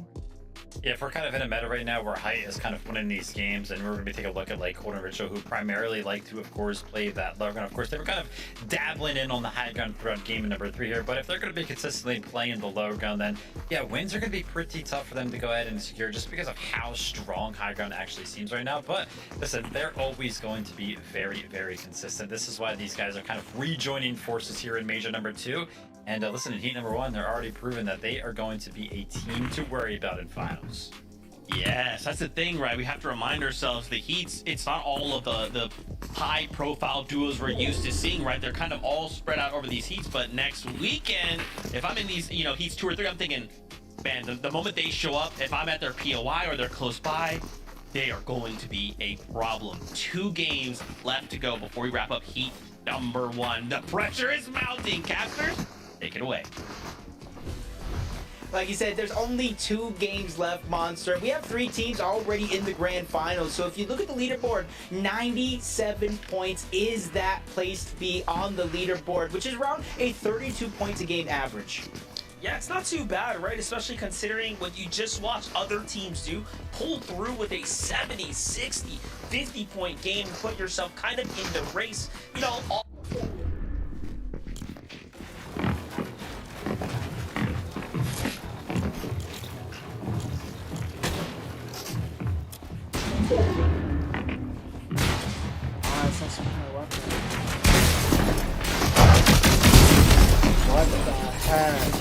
Yeah, if we're kind of in a meta right now where Height is kind of winning these games, and we're going to be taking a look at like Cold and Ritual, who primarily like to, of course, play that low ground. Of course, they were kind of dabbling in on the high ground throughout game number 3 here, but if they're going to be consistently playing the low ground, then yeah, wins are going to be pretty tough for them to go ahead and secure just because of how strong high ground actually seems right now. But listen, they're always going to be very, very consistent. This is why these guys are kind of rejoining forces here in Major number 2. And listen, in heat number 1, they're already proven that they are going to be a team to worry about in finals. Yes, that's the thing, right? We have to remind ourselves the Heats, it's not all of the high-profile duos we're used to seeing, right? They're kind of all spread out over these Heats, but next weekend, if I'm in these, you know, Heats 2 or 3, I'm thinking, man, the moment they show up, if I'm at their POI or they're close by, they are going to be a problem. 2 games left to go before we wrap up Heat number 1. The pressure is mounting. Casters, take it away. Like you said, there's only 2 games left, Monster. We have 3 teams already in the grand finals. So if you look at the leaderboard, 97 points is that place to be on the leaderboard, which is around a 32 points a game average. Yeah, it's not too bad, right? Especially considering what you just watched other teams do. Pull through with a 70, 60, 50-point game and put yourself kind of in the race. You know, What the heck?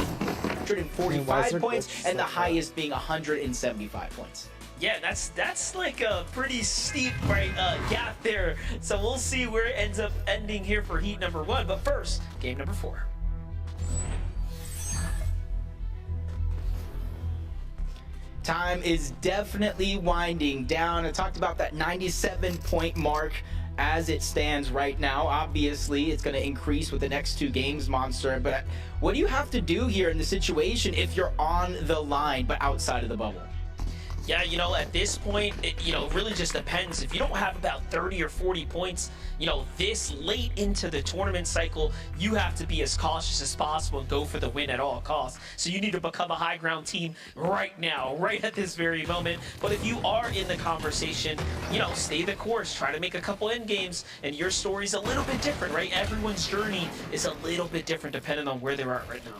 145 points, and the highest being 175 points. yeah, that's like a pretty steep gap there. So we'll see where it ends up ending here for heat number 1. But first, game number 4. Time is definitely winding down. I talked about that 97-point mark as it stands right now. Obviously, it's going to increase with the next 2 games, Monster. But what do you have to do here in the situation if you're on the line but outside of the bubble? Yeah, you know, at this point, it really just depends. If you don't have about 30 or 40 points, you know, this late into the tournament cycle, you have to be as cautious as possible and go for the win at all costs. So you need to become a high ground team right now, right at this very moment. But if you are in the conversation, you know, stay the course, try to make a couple end games, and your story's a little bit different, right? Everyone's journey is a little bit different depending on where they're at right now.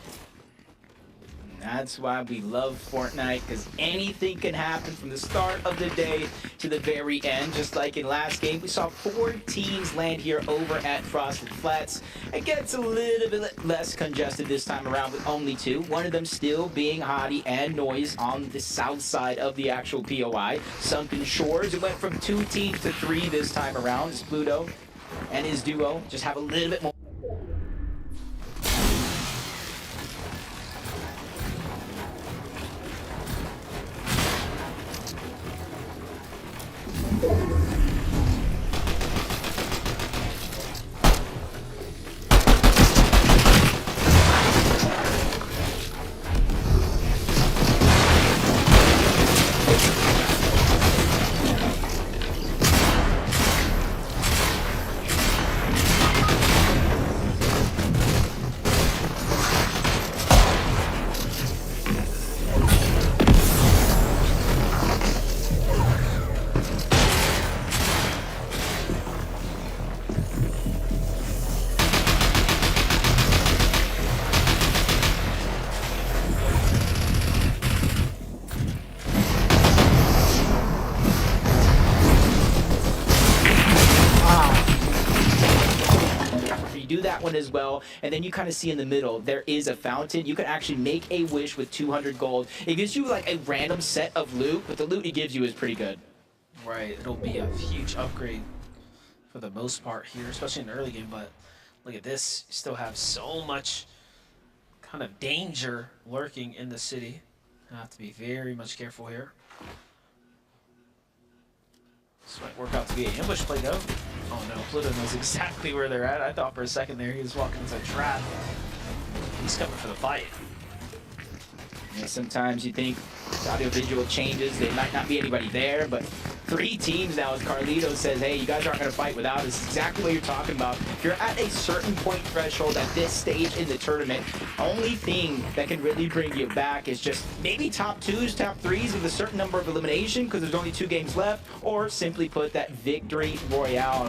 That's why we love Fortnite, because anything can happen from the start of the day to the very end. Just like in last game, we saw 4 teams land here over at Frosted Flats. It gets a little bit less congested this time around with only 2. One of them still being Hottie and Noise on the south side of the actual POI. Sunken Shores, it went from 2 teams to 3 this time around. It's Pluto and his duo just have a little bit more. Do that one as well, and then you kind of see in the middle there is a fountain. You can actually make a wish with 200 gold. It gives you like a random set of loot, but the loot it gives you is pretty good. Right, it'll be a huge upgrade for the most part here, especially in the early game. But look at this, you still have so much kind of danger lurking in the city. You have to be very much careful here. This might work out to be an ambush play though. Oh no, Pluto knows exactly where they're at. I thought for a second there he was walking into a trap. He's coming for the fight. Yeah, sometimes you think the audio-visual changes, there might not be anybody there, but 3 teams now, as Carlito says, hey, you guys aren't going to fight without us. Exactly what you're talking about. If you're at a certain point threshold at this stage in the tournament, only thing that can really bring you back is just maybe top 2s, top 3s with a certain number of elimination because there's only 2 games left, or simply put that victory royale.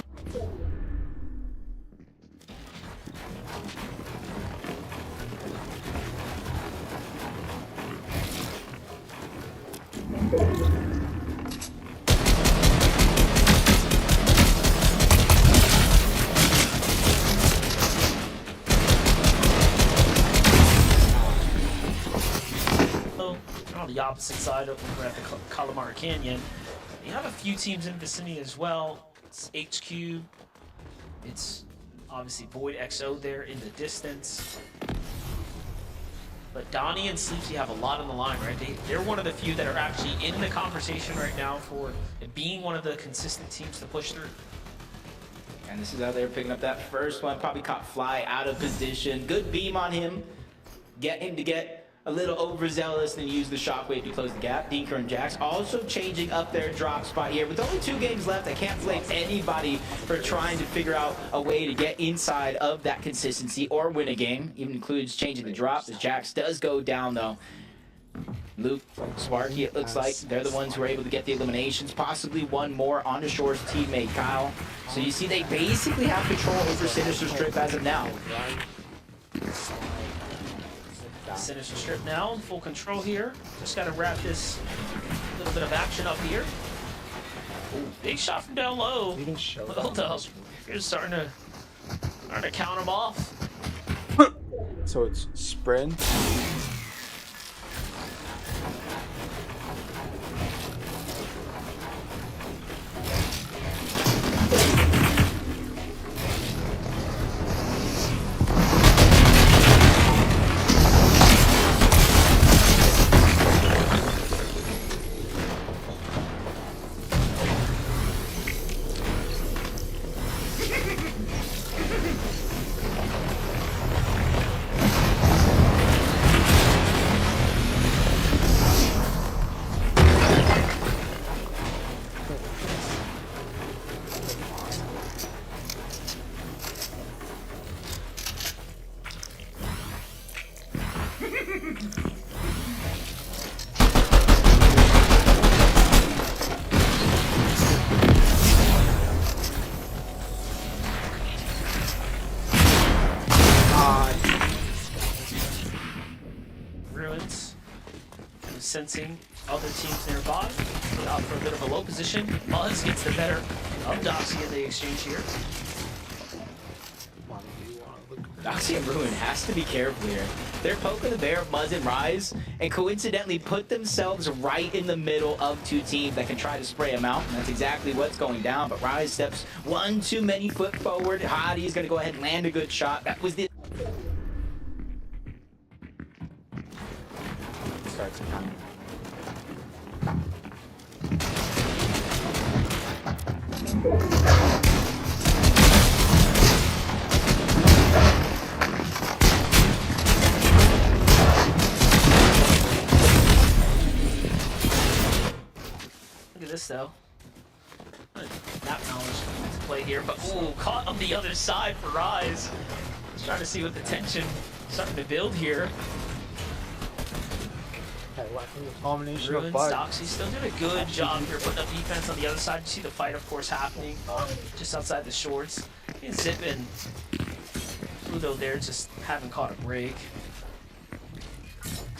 On the opposite side over at the Calamari Canyon, you have a few teams in the vicinity as well. It's HQ, it's obviously Void XO there in the distance. But Donnie and Sleepsy have a lot on the line, right? They're one of the few that are actually in the conversation right now for being one of the consistent teams to push through. And this is how they're picking up that first one. Probably caught Fly out of position. Good beam on him. Get him to get a little overzealous and use the shockwave to close the gap. Dinker and Jax also changing up their drop spot here. With only 2 games left, I can't blame anybody for trying to figure out a way to get inside of that consistency or win a game. Even includes changing the drop. The Jax does go down though. Luke, Sparky, it looks like they're the ones who are able to get the eliminations. Possibly one more on the Shore's teammate, Kyle. So you see they basically have control over Sinister Strip as of now. Sinister Strip now, full control here. Just got to wrap this little bit of action up here. Ooh, big shot from down low. Well done. You're starting to count them off. So it's sprint. Ruins. Sensing other teams nearby. Out for a bit of a low position. Muzz gets the better of Doxy in the exchange here. Doxy and Ruin has to be careful here. They're poking the bear of Muzz and Rise, and coincidentally put themselves right in the middle of 2 teams that can try to spray them out, and that's exactly what's going down. But Rise steps 1 too many foot forward. Hadi's gonna go ahead and land a good shot. That was the... Starts coming. Look at this though. That knowledge to play here, but ooh, caught on the other side for Rise. Just trying to see what the tension starting to build here. Combination Ruins, of bugs. Doxy still doing a good job here putting up defense on the other side. You see the fight, of course, happening just outside the shorts. And Zip and Pluto there just haven't caught a break.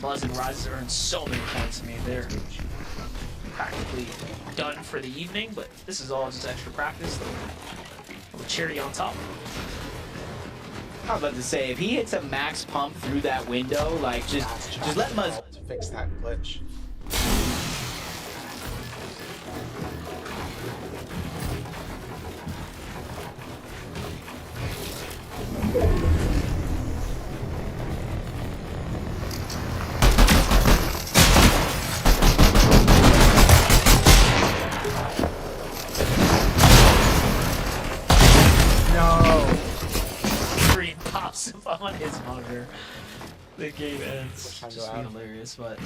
Buzz and Rise earned so many points. I mean, they're practically done for the evening, but this is all just extra practice. With cherry on top. I was about to say, if he hits a max pump through that window, like just let Muzz to fix that glitch. Green pops him on his monitor. The game ends. Just be hilarious, but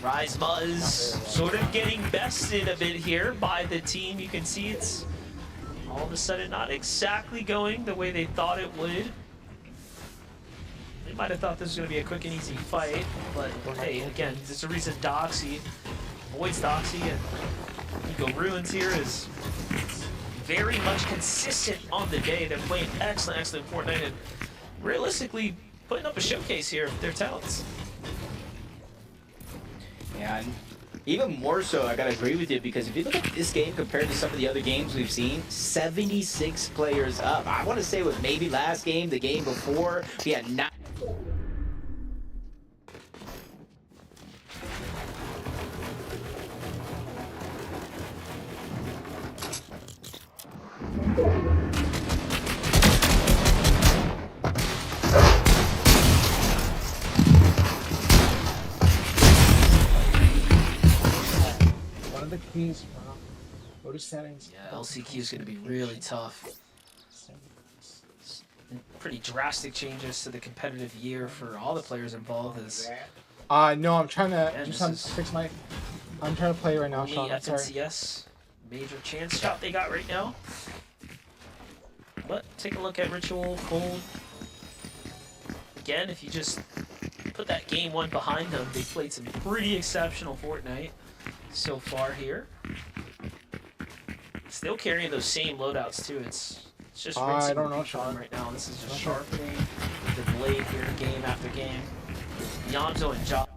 Rise Buzz sort of getting bested a bit here by the team. You can see it's all of a sudden not exactly going the way they thought it would. They might have thought this was going to be a quick and easy fight, but hey, again, there's a reason Doxy avoids Doxy, and Nico Ruins here is very much consistent on the day. They're playing excellent Fortnite and realistically putting up a showcase here of their talents. Yeah, and even more so, I gotta agree with you, because if you look at this game compared to some of the other games we've seen, 76 players up. I want to say with maybe last game, the game before, we had 9. One of the keys, go to settings. Yeah, LCQ is going to be really tough. Pretty drastic changes to the competitive year for all the players involved. As No, I'm trying to Yeah, do this some is- fix my. I'm trying to play right now, only Sean. I'm sorry. FNCS major chance shot they got right now. But take a look at Ritual, Cold. Again, if you just put that game one behind them, they played some pretty exceptional Fortnite so far here. Still carrying those same loadouts too. It's just I rinsing don't know, repeat Sean. right now. This is just Not sure. sharpening the blade here, game after game. Yonzo and Job.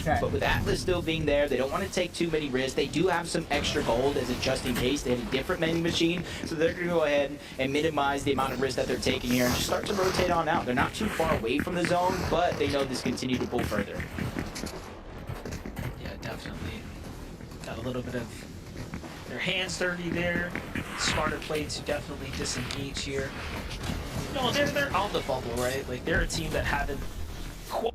Okay. But with Atlas still being there, they don't want to take too many risks. They do have some extra gold as a just in case. They have a different vending machine, so they're going to go ahead and minimize the amount of risk that they're taking here and just start to rotate on out. They're not too far away from the zone, but they know this continue to pull further. Yeah, definitely. Got a little bit of their hands dirty there. Smarter play to definitely disengage here. No, they're on the bubble, right? Like, they're a team that haven't quite.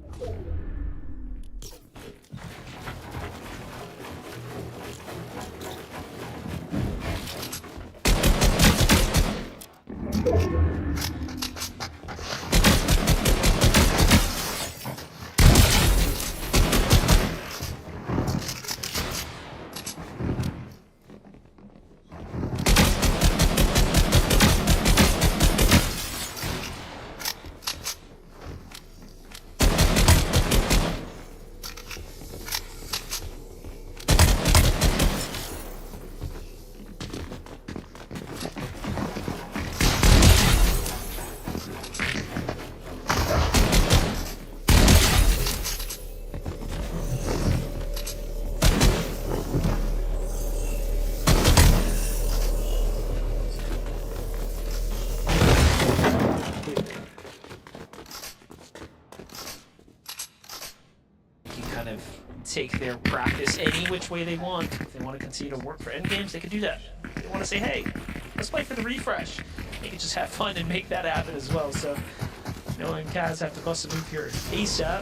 take their practice any which way they want. If they want to continue to work for endgames, they can do that. If they want to say, hey, let's play for the refresh, they can just have fun and make that happen as well. So Noah and Kaz have to bust a move here ASAP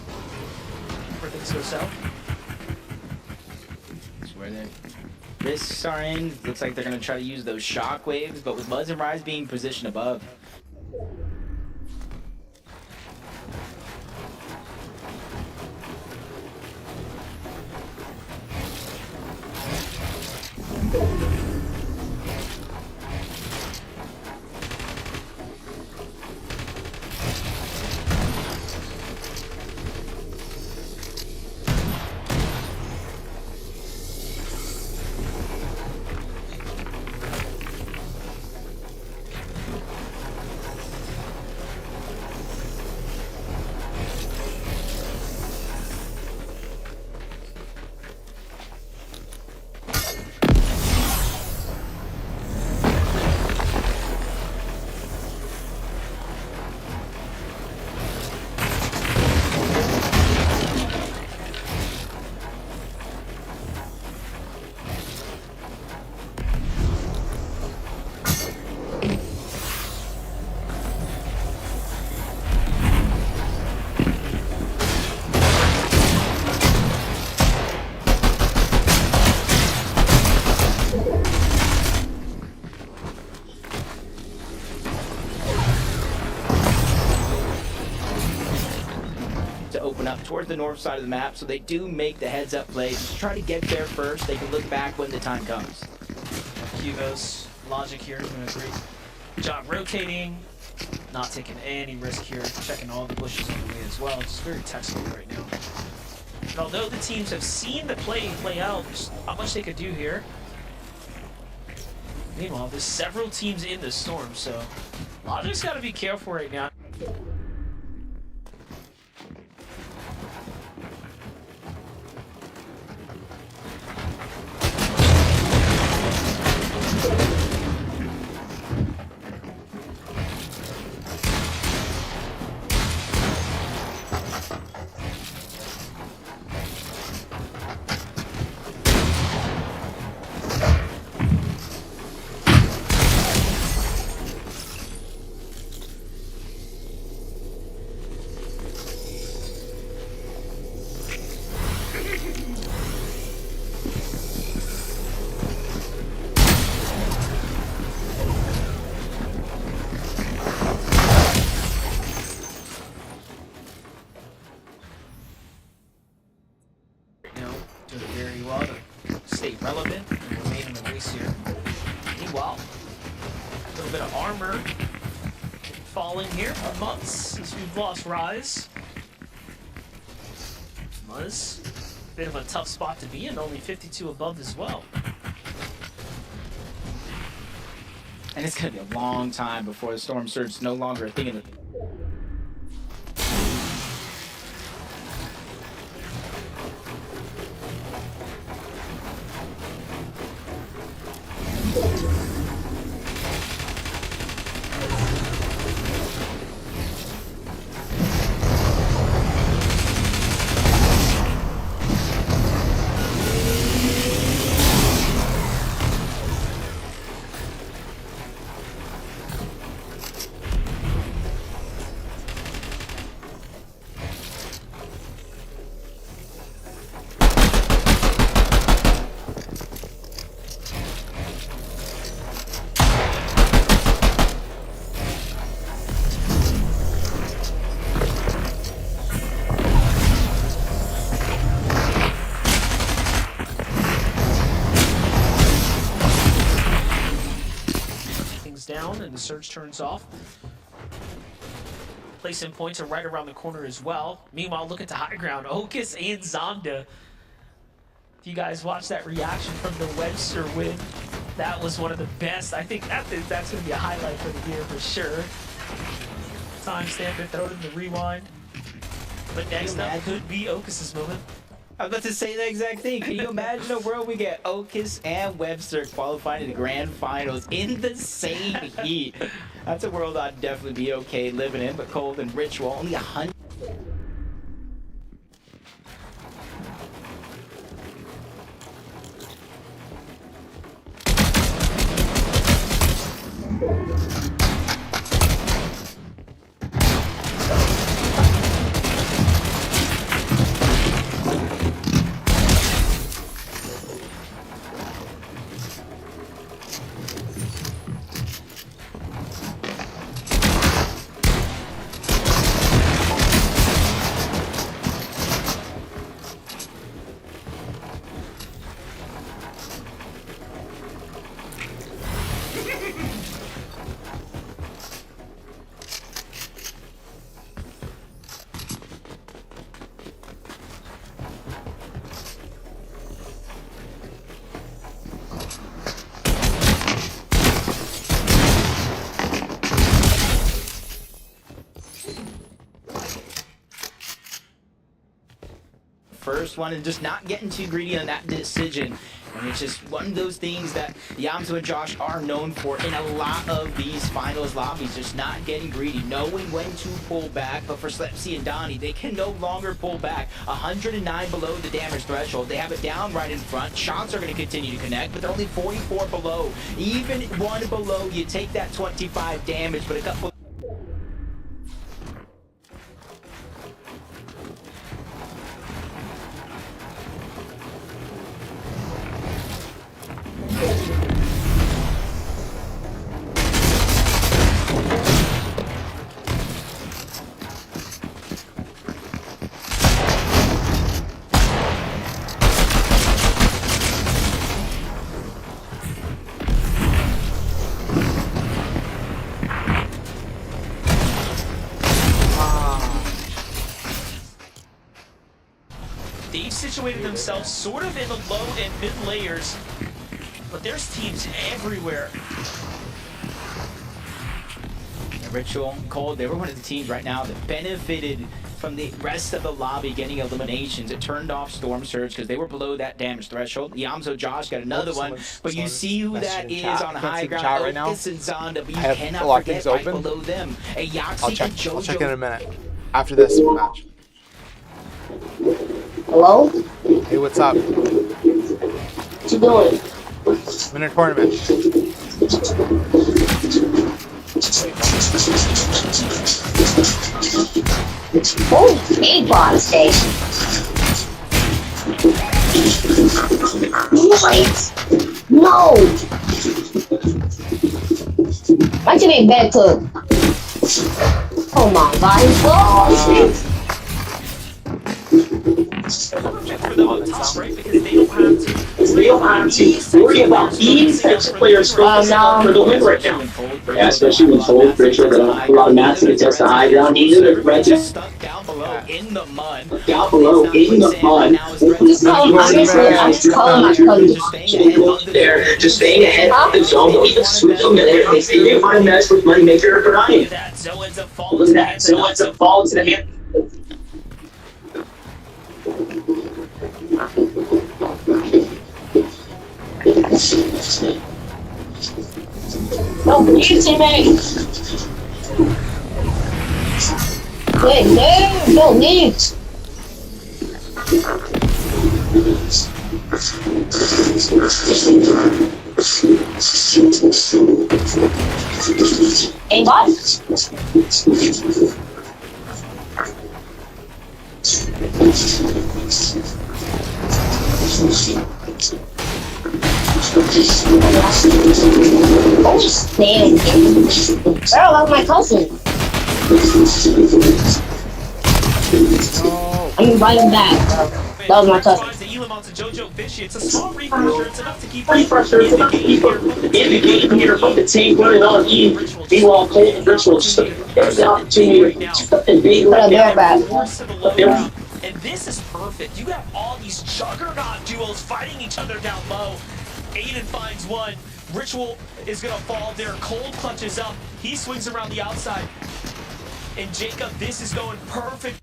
before things go south. That's where the risks are in. Looks like they're going to try to use those shock waves, but with Buzz and Rise being positioned above. To open up towards the north side of the map, so they do make the heads up play. Just try to get there first. They can look back when the time comes. Hugo's logic here doing a great job rotating, not taking any risk here, checking all the bushes on the way as well. It's very textbook right now. And although the teams have seen the play out, just how much they could do here. Meanwhile, there's several teams in the storm, so Logic's got to be careful right now. Doing very well to stay relevant and remain in the race here. Meanwhile, a little bit of armor falling here for Muzz as we've lost Rise. Muzz, bit of a tough spot to be in, only 52 above as well. And it's going to be a long time before the Storm Surge is no longer a thing in the... Down and the surge turns off. Placing points are right around the corner as well. Meanwhile, look at the high ground. Okus and Zonda. If you guys watched that reaction from the Webster win, that was one of the best. I think that's going to be a highlight for the year for sure. Timestamp it, throw it in the rewind. But next up could be Okus's moment. I was about to say the exact thing. Can you imagine a world we get Okus and Webster qualifying to the grand finals in the same heat? That's a world I'd definitely be okay living in, but Cold and Ritual only 100. first one and just not getting too greedy on that decision. And it's just one of those things that Yamso and Josh are known for in a lot of these finals lobbies, just not getting greedy, knowing when to pull back. But for Slepsy and Donnie, they can no longer pull back. 109 below the damage threshold. They have it down right in front. Shots are going to continue to connect, but they're only 44 below. Even one below, you take that 25 damage, but a couple... They've situated themselves sort of in the low and mid layers, but there's teams everywhere. Ritual, Cold, they were one of the teams right now that benefited from the rest of the lobby getting eliminations. It turned off Storm Surge because they were below that damage threshold. Yamso Josh got another one, but you see who that is on high ground. Right now. Otis and Zonda, but you I have cannot a lot of forget things right open. below them. A Yaxi I'll check. and JoJo. I'll check in a minute. After this match. Hello? Hey, what's up? What you doing? I'm in a tournament. Oh, big boss day. What? No! My team ain't bad cook. Oh my god, oh, For them on top, right? Because they don't have to worry about these types of players focusing on for the win right now. Yeah, especially when Cold, Richard, a lot of maps to test the high ground. These are the threats Stuck down below in the mud. down below in the mud. I'm just calling my cousin. They're just staying ahead of the zone. They'll even swoop them in there. They didn't find a match with Moneymaker for Ryan. that. So ends up Look at that. So ends up falling to the hand. No, you teammate. Wait, no, leave. Hey, what? Oh, damn. Girl, that's my cousin. I'm inviting back. That was my cousin. JoJo Fishy. It's a small refresher. It's enough to keep In the game here from the team running on E. Meanwhile, Cold and Ritual just there's the opportunity to be But they're back. And this is perfect. You have all these juggernaut duos fighting each other down low. Aiden finds one. Ritual is gonna fall there. Cold clutches up. He swings around the outside. And Jacob, this is going perfect.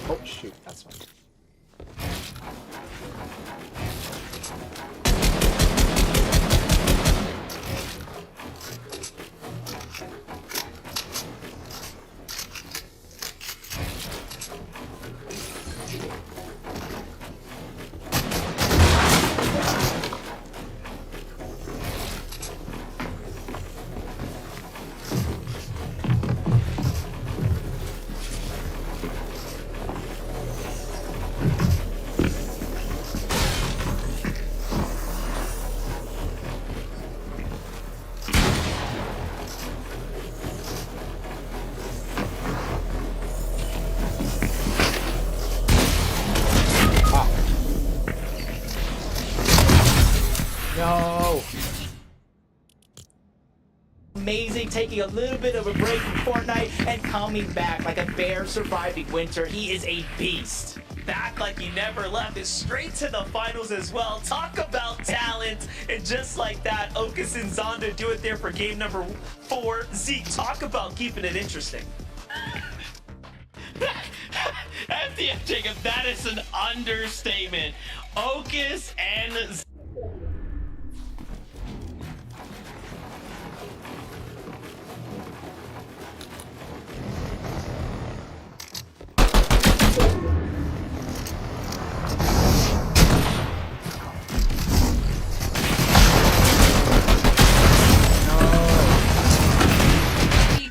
Oh shoot, that's fine. amazing, taking a little bit of a break from Fortnite and coming back like a bear surviving winter. He is a beast. Back like he never left, is straight to the finals as well. Talk about talent, and just like that, Okus and Zonda do it there for game number 4. Zeke, talk about keeping it interesting. FTF Jacob, that is an understatement. Okus and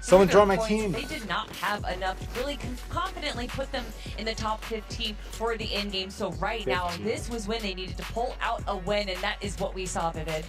Someone Their join my points, team. They did not have enough to really confidently put them in the top 15 for the end game. So right now, this was when they needed to pull out a win, and that is what we saw, Vivid.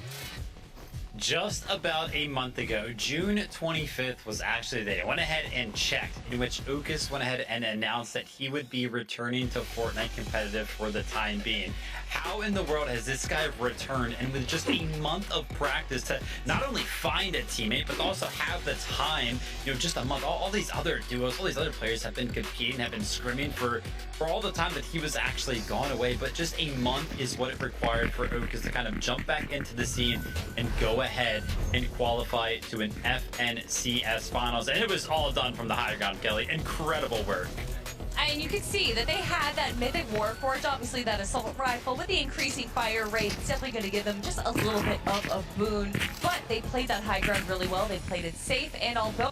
Just about a month ago, June 25th was actually the day. I went ahead and checked, in which Okus went ahead and announced that he would be returning to Fortnite competitive for the time being. How in the world has this guy returned, and with just a month of practice, to not only find a teammate, but also have the time, just a month. All these other duos, all these other players have been competing, have been scrimming for all the time that he was actually gone away, but just a month is what it required for Okus to kind of jump back into the scene and go ahead and qualify to an FNCS finals. And it was all done from the high ground, Kelly. Incredible work. And you can see that they had that Mythic Warforged, obviously that assault rifle. With the increasing fire rate, it's definitely going to give them just a little bit of a boon. But they played that high ground really well. They played it safe, and although...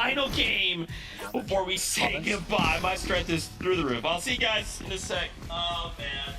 final game before we say goodbye. My strength is through the roof. I'll see you guys in a sec. Oh, man.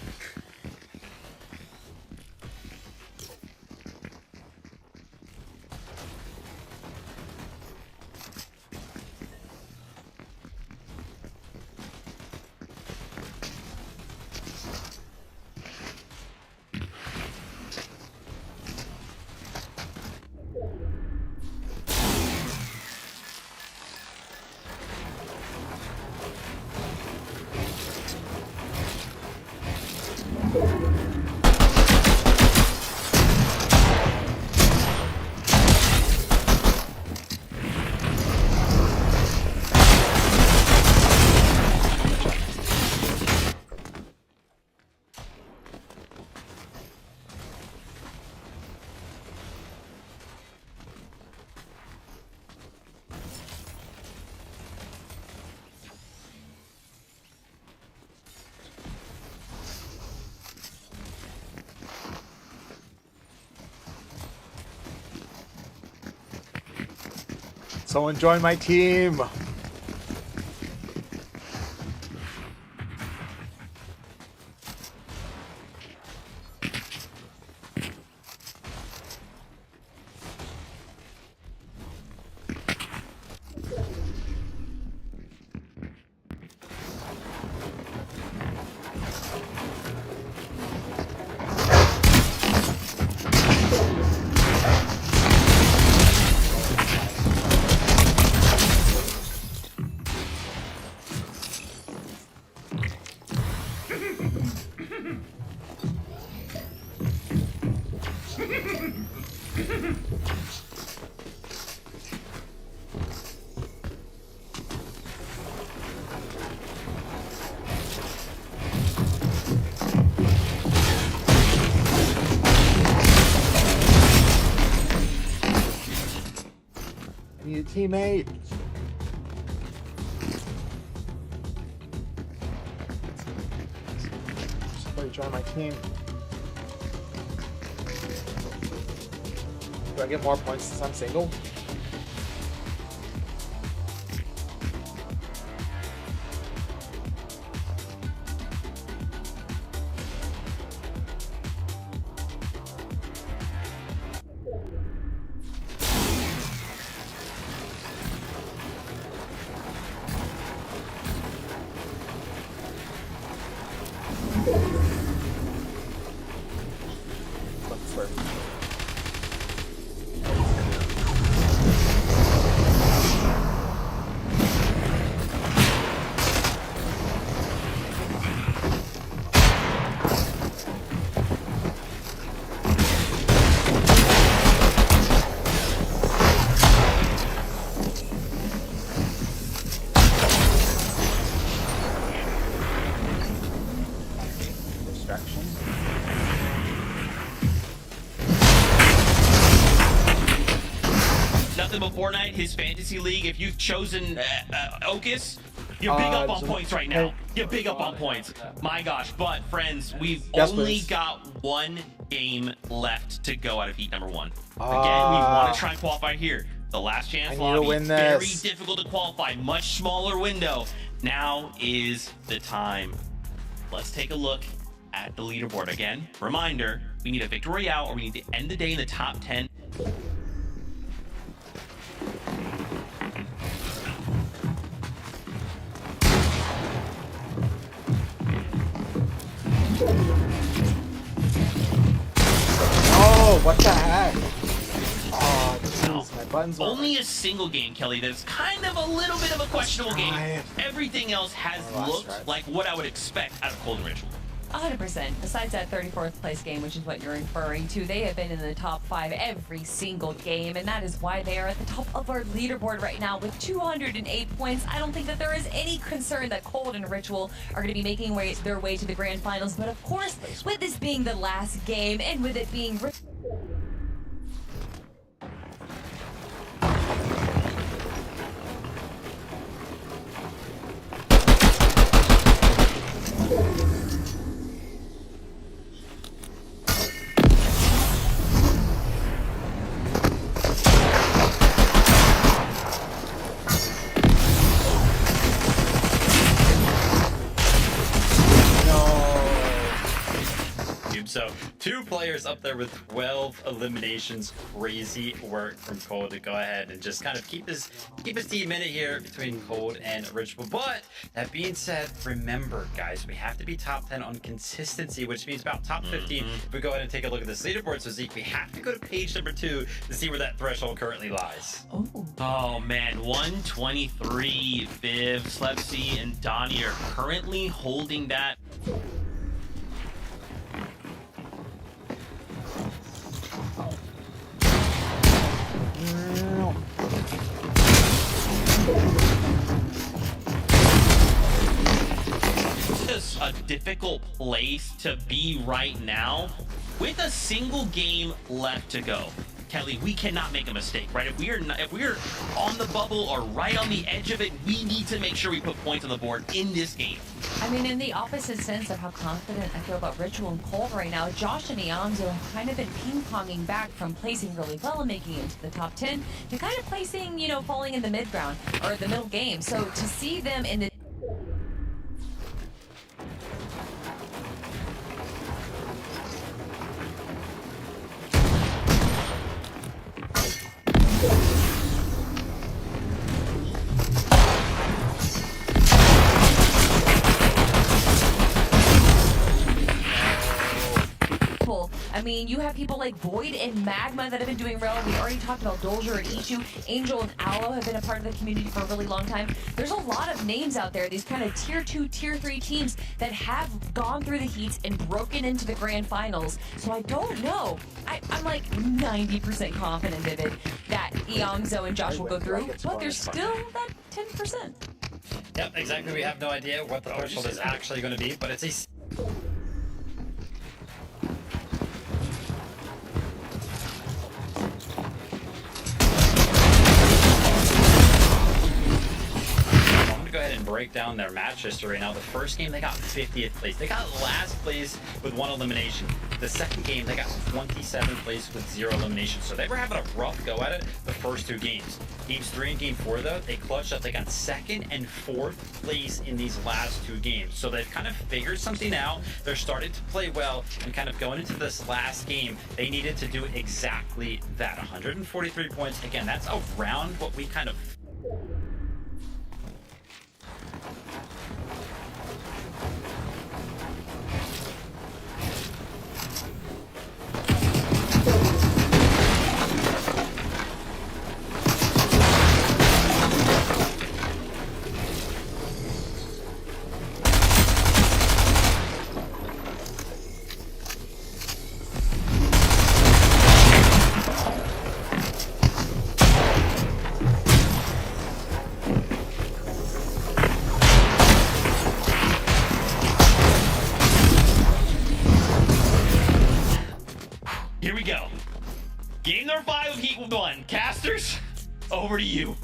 Someone join my team. I need a teammate. Somebody join my team. Do I get more points since I'm single? Fortnite, his fantasy league, if you've chosen Ocus, you're big up on points right now. You're big up on points. My gosh. But, friends, we've only got one game left to go out of heat number 1. Again, we want to try and qualify here. The last chance lobby, very difficult to qualify. Much smaller window. Now is the time. Let's take a look at the leaderboard again. Reminder, we need a victory out or we need to end the day in the top 10. Oh, what the heck? Oh, jeez, my buttons Only a single game, Kelly, that's kind of a little bit of a questionable game. Everything else has looked like what I would expect out of Cold and Ritual. 100%. Besides that 34th place game, which is what you're referring to, they have been in the top 5 every single game, and that is why they are at the top of our leaderboard right now with 208 points. I don't think that there is any concern that Cold and Ritual are going to be making their way to the grand finals, but of course, with this being the last game and with it being So 2 players up there with 12 eliminations. Crazy work from Cold to go ahead and just kind of keep his team in it here between Cold and Ritual. But that being said, remember guys, we have to be top 10 on consistency, which means about top 15. If we go ahead and take a look at this leaderboard, so Zeke, we have to go to page number 2 to see where that threshold currently lies. Oh man, 123. Viv, Slepsy, and Donnie are currently holding that. This is a difficult place to be right now with a single game left to go. Kelly, we cannot make a mistake, right? If we are on the bubble or right on the edge of it, we need to make sure we put points on the board in this game. I mean, in the opposite sense of how confident I feel about Ritual and Cold right now, Josh and Ianzo have kind of been ping-ponging back from placing really well and making it into the top 10 to kind of placing, you know, falling in the mid-ground or the middle game. So to see them in the I mean, you have people like Void and Magma that have been doing well. We already talked about Dolger and Ichu. Angel and Aloe have been a part of the community for a really long time. There's a lot of names out there, these kind of tier 2, tier 3 teams that have gone through the heats and broken into the grand finals. So I don't know. I'm like 90% confident of it that Iangzo and Josh will go through, but there's still that 10%. Yep, exactly. We have no idea what the threshold is actually going to be, but it's a... Go ahead and break down their match history. Now, the first game, they got 50th place. They got last place with 1 elimination. The second game, they got 27th place with 0 eliminations. So they were having a rough go at it the first 2 games. Games 3 and Game 4, though, they clutched up. They got 2nd and 4th place in these last 2 games. So they've kind of figured something out. They're starting to play well, and kind of going into this last game, they needed to do exactly that. 143 points. Again, that's around what we kind of... over to you.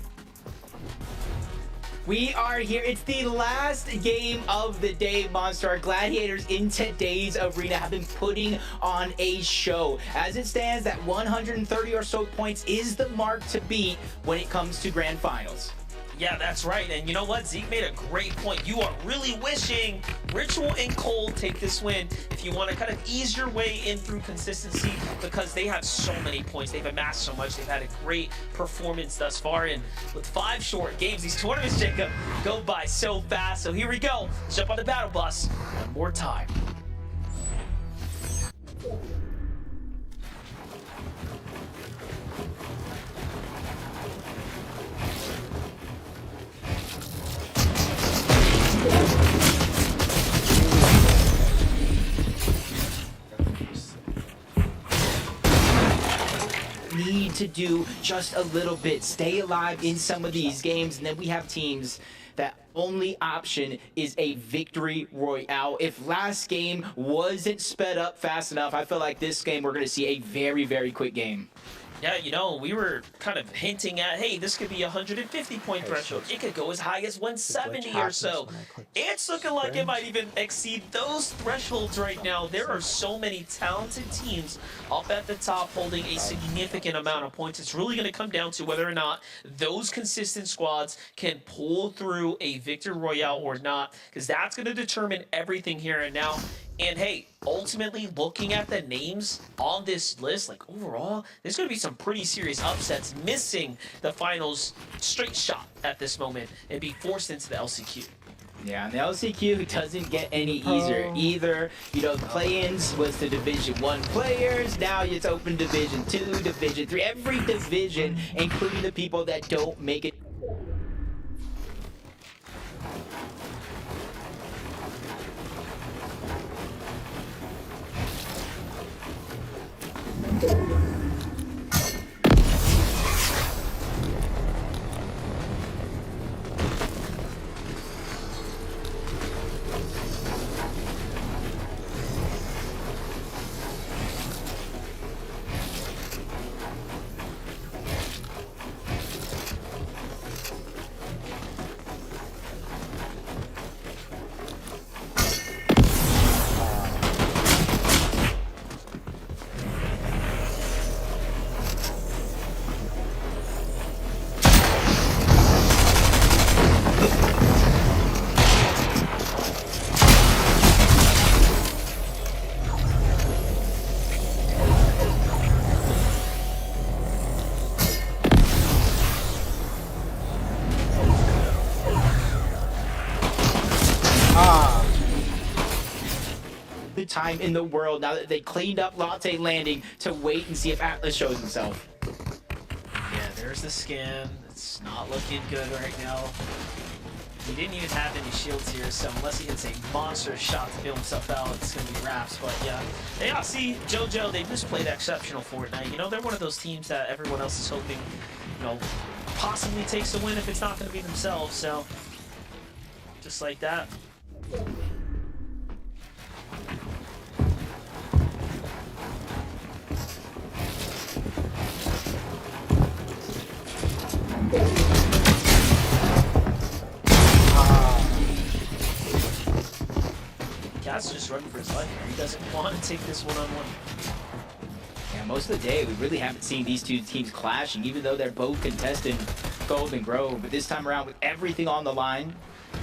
We are here. It's the last game of the day, Monster. Our gladiators in today's arena have been putting on a show. As it stands, that 130 or so points is the mark to beat when it comes to grand finals. Yeah, that's right. And you know what? Zeke made a great point. You are really wishing Ritual and Cole take this win if you want to kind of ease your way in through consistency, because they have so many points. They've amassed so much. They've had a great performance thus far. And with 5 short games, these tournaments, Jacob, go by so fast. So here we go. Jump on the battle bus one more time. Need to do just a little bit, stay alive in some of these games, and then we have teams that only option is a victory royale. If last game wasn't sped up fast enough, I feel like this game we're going to see a very, very quick game. Yeah, you know, we were kind of hinting at, hey, this could be a 150-point threshold. It could go as high as 170 or so. It's looking like it might even exceed those thresholds right now. There are so many talented teams up at the top holding a significant amount of points. It's really going to come down to whether or not those consistent squads can pull through a victory royale or not, because that's going to determine everything here and now. And hey, ultimately, looking at the names on this list, like overall, there's going to be some pretty serious upsets missing the finals straight shot at this moment and be forced into the LCQ. Yeah, and the LCQ doesn't get any easier either. You know, play-ins was to Division 1 players. Now it's open Division 2, Division 3, every division, including the people that don't make it. The time in the world now that they cleaned up Latte Landing to wait and see if Atlas shows himself. Yeah, there's the scan. It's not looking good right now. He didn't even have any shields here, so unless he hits a monster shot to bail himself out, it's going to be wraps. But yeah, they all see JoJo. They just played exceptional Fortnite. You know, they're one of those teams that everyone else is hoping, you know, possibly takes a win if it's not going to be themselves. So just like that. Kaz just running for his life here. He doesn't want to take this one-on-one. Yeah, most of the day, we really haven't seen these two teams clashing, even though they're both contesting Golden Grove. But this time around, with everything on the line,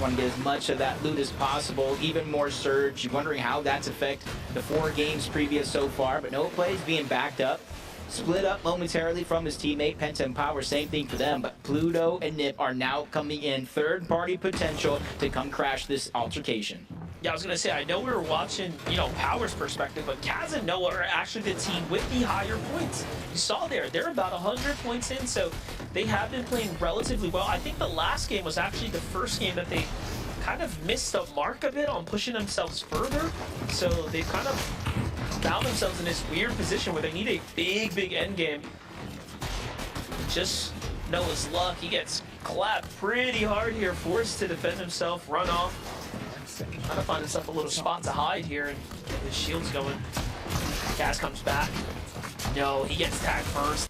want to get as much of that loot as possible, even more surge. You're wondering how that's affected the 4 games previous so far, but no plays being backed up. Split up momentarily from his teammate, Penta and Power, same thing for them, but Pluto and Nip are now coming in third-party potential to come crash this altercation. Yeah, I was going to say, I know we were watching, you know, Power's perspective, but Kaz and Noah are actually the team with the higher points. You saw there, they're about 100 points in, so they have been playing relatively well. I think the last game was actually the first game that they kind of missed the mark a bit on pushing themselves further, so they've kind of found themselves in this weird position where they need a big end game. Just Noah's luck, he gets clapped pretty hard here, forced to defend himself, run off. Trying to find himself a little spot to hide here and get his shields going. Kaz comes back. No, he gets tagged first.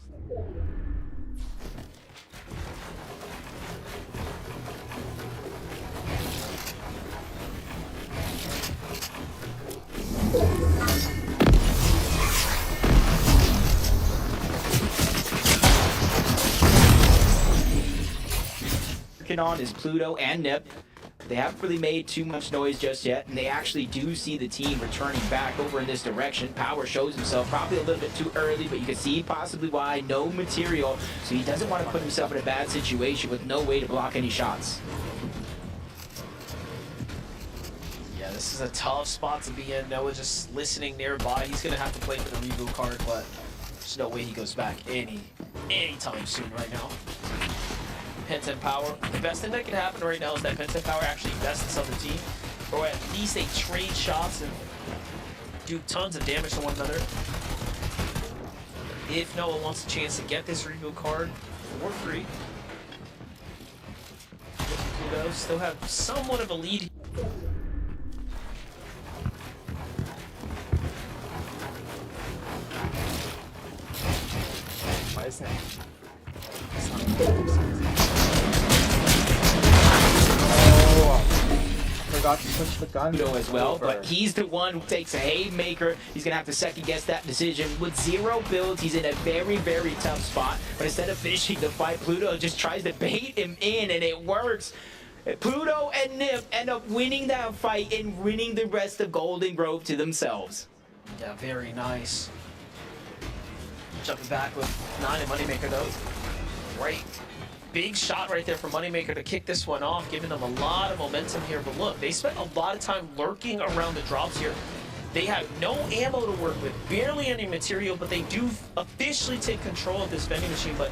working on is Pluto and Nip. They haven't really made too much noise just yet, and they actually do see the team returning back over in this direction. Power shows himself probably a little bit too early, but you can see possibly why. No material, so he doesn't want to put himself in a bad situation with no way to block any shots. Yeah, this is a tough spot to be in. Noah just listening nearby. He's going to have to play for the reboot card, but there's no way he goes back anytime soon right now. Penta Power. The best thing that can happen right now is that Penta Power actually bests this other team, or at least they trade shots and do tons of damage to one another. If Noah wants a chance to get this reboot card for free, Pluto still have somewhat of a lead. Why is that? Forgot to switch the gun As well, but he's the one who takes a haymaker. He's gonna have to second guess that decision. With 0 builds, he's in a very, very tough spot. But instead of finishing the fight, Pluto just tries to bait him in, and it works. Pluto and Nip end up winning that fight and winning the rest of Golden Grove to themselves. Yeah, very nice. Jumping back with 9 and Moneymaker though. Great. Big shot right there for Moneymaker to kick this one off, giving them a lot of momentum here. But look, they spent a lot of time lurking around the drops here. They have no ammo to work with, barely any material, but they do officially take control of this vending machine. But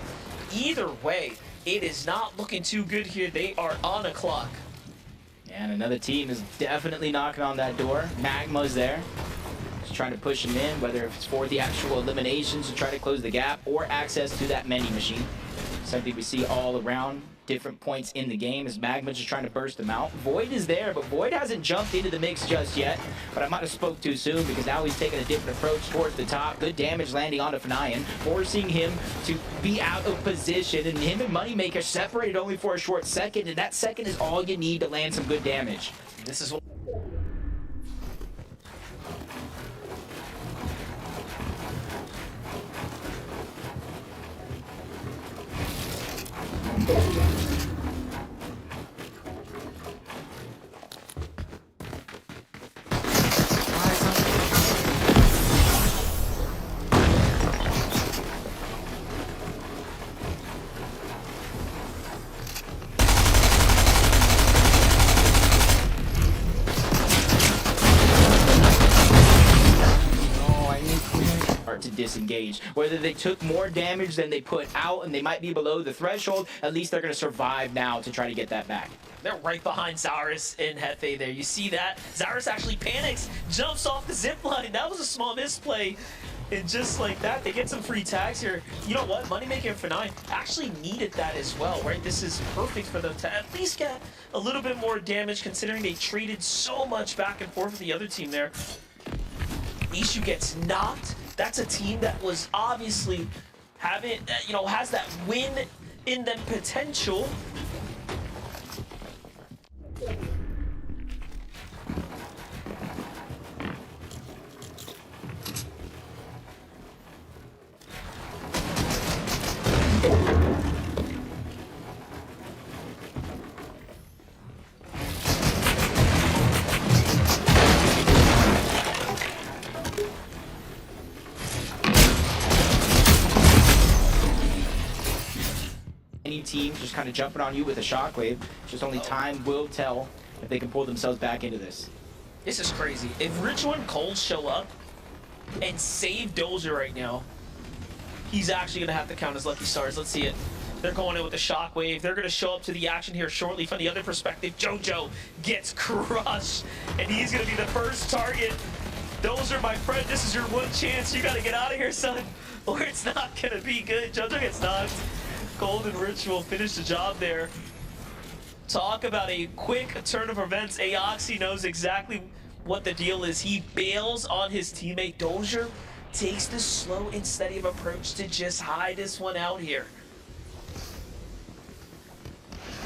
either way, it is not looking too good here. They are on a clock. And another team is definitely knocking on that door. Magma's there. Just trying to push him in, whether it's for the actual eliminations to try to close the gap or access to that mini machine. Something we see all around different points in the game is Magma just trying to burst them out. Void is there, but Void hasn't jumped into the mix just yet. But I might have spoke too soon because now he's taking a different approach towards the top. Good damage landing onto Fnayan, forcing him to be out of position. And him and Moneymaker separated only for a short second, and that second is all you need to land some good damage. This is what to disengage. Whether they took more damage than they put out and they might be below the threshold, at least they're going to survive now to try to get that back. they're right behind Zarus and Hefe there. You see that? Zarus actually panics, jumps off the zip line. That was a small misplay. And just like that, they get some free tags here. You know what? Moneymaker and Fnayan actually needed that as well, right? This is perfect for them to at least get a little bit more damage considering they traded so much back and forth with the other team there. Ishu gets knocked. That's a team that was obviously has that win in them potential. Any team just kind of jumping on you with a shockwave, just only time will tell if they can pull themselves back into this. This is crazy. If Ritual and Cole show up and save Dozer right now, he's actually going to have to count his lucky stars. Let's see it. They're going in with a shockwave. They're going to show up to the action here shortly. From the other perspective, JoJo gets crushed, and he's going to be the first target. Dozer, my friend, this is your one chance. You got to get out of here, son, or it's not going to be good. JoJo gets knocked. Golden Ritual finish the job there. Talk about a quick turn of events. Aoxy knows exactly what the deal is. He bails on his teammate. Dozier takes the slow and steady approach to just hide this one out here.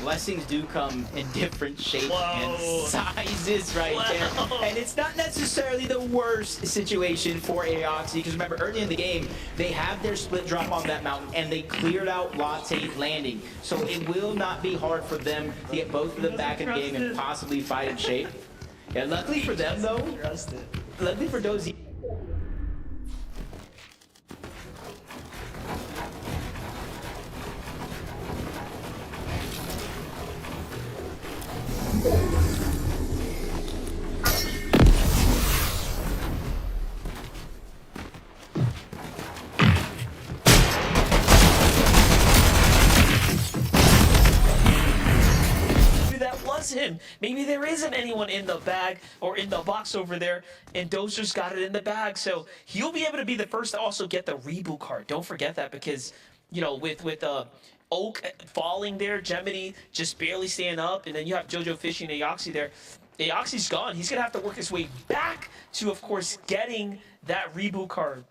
blessings do come in different shapes and Whoa. sizes right there. And it's not necessarily the worst situation for Aoxy, because remember, early in the game, they have their split drop on that mountain, and they cleared out Latte landing. So it will not be hard for them to get both of them back in the game and possibly fight in shape. Yeah, luckily for them, though, luckily for Dozy. Him. Maybe there isn't anyone in the bag or in the box over there, and Dozer's got it in the bag, so he'll be able to be the first to also get the reboot card. Don't forget that, because you know, with Oak falling there, Gemini just barely staying up, and then you have Jojo Fishy and Aoxy there. Aoxy's gone. He's gonna have to work his way back to, of course, getting that reboot card.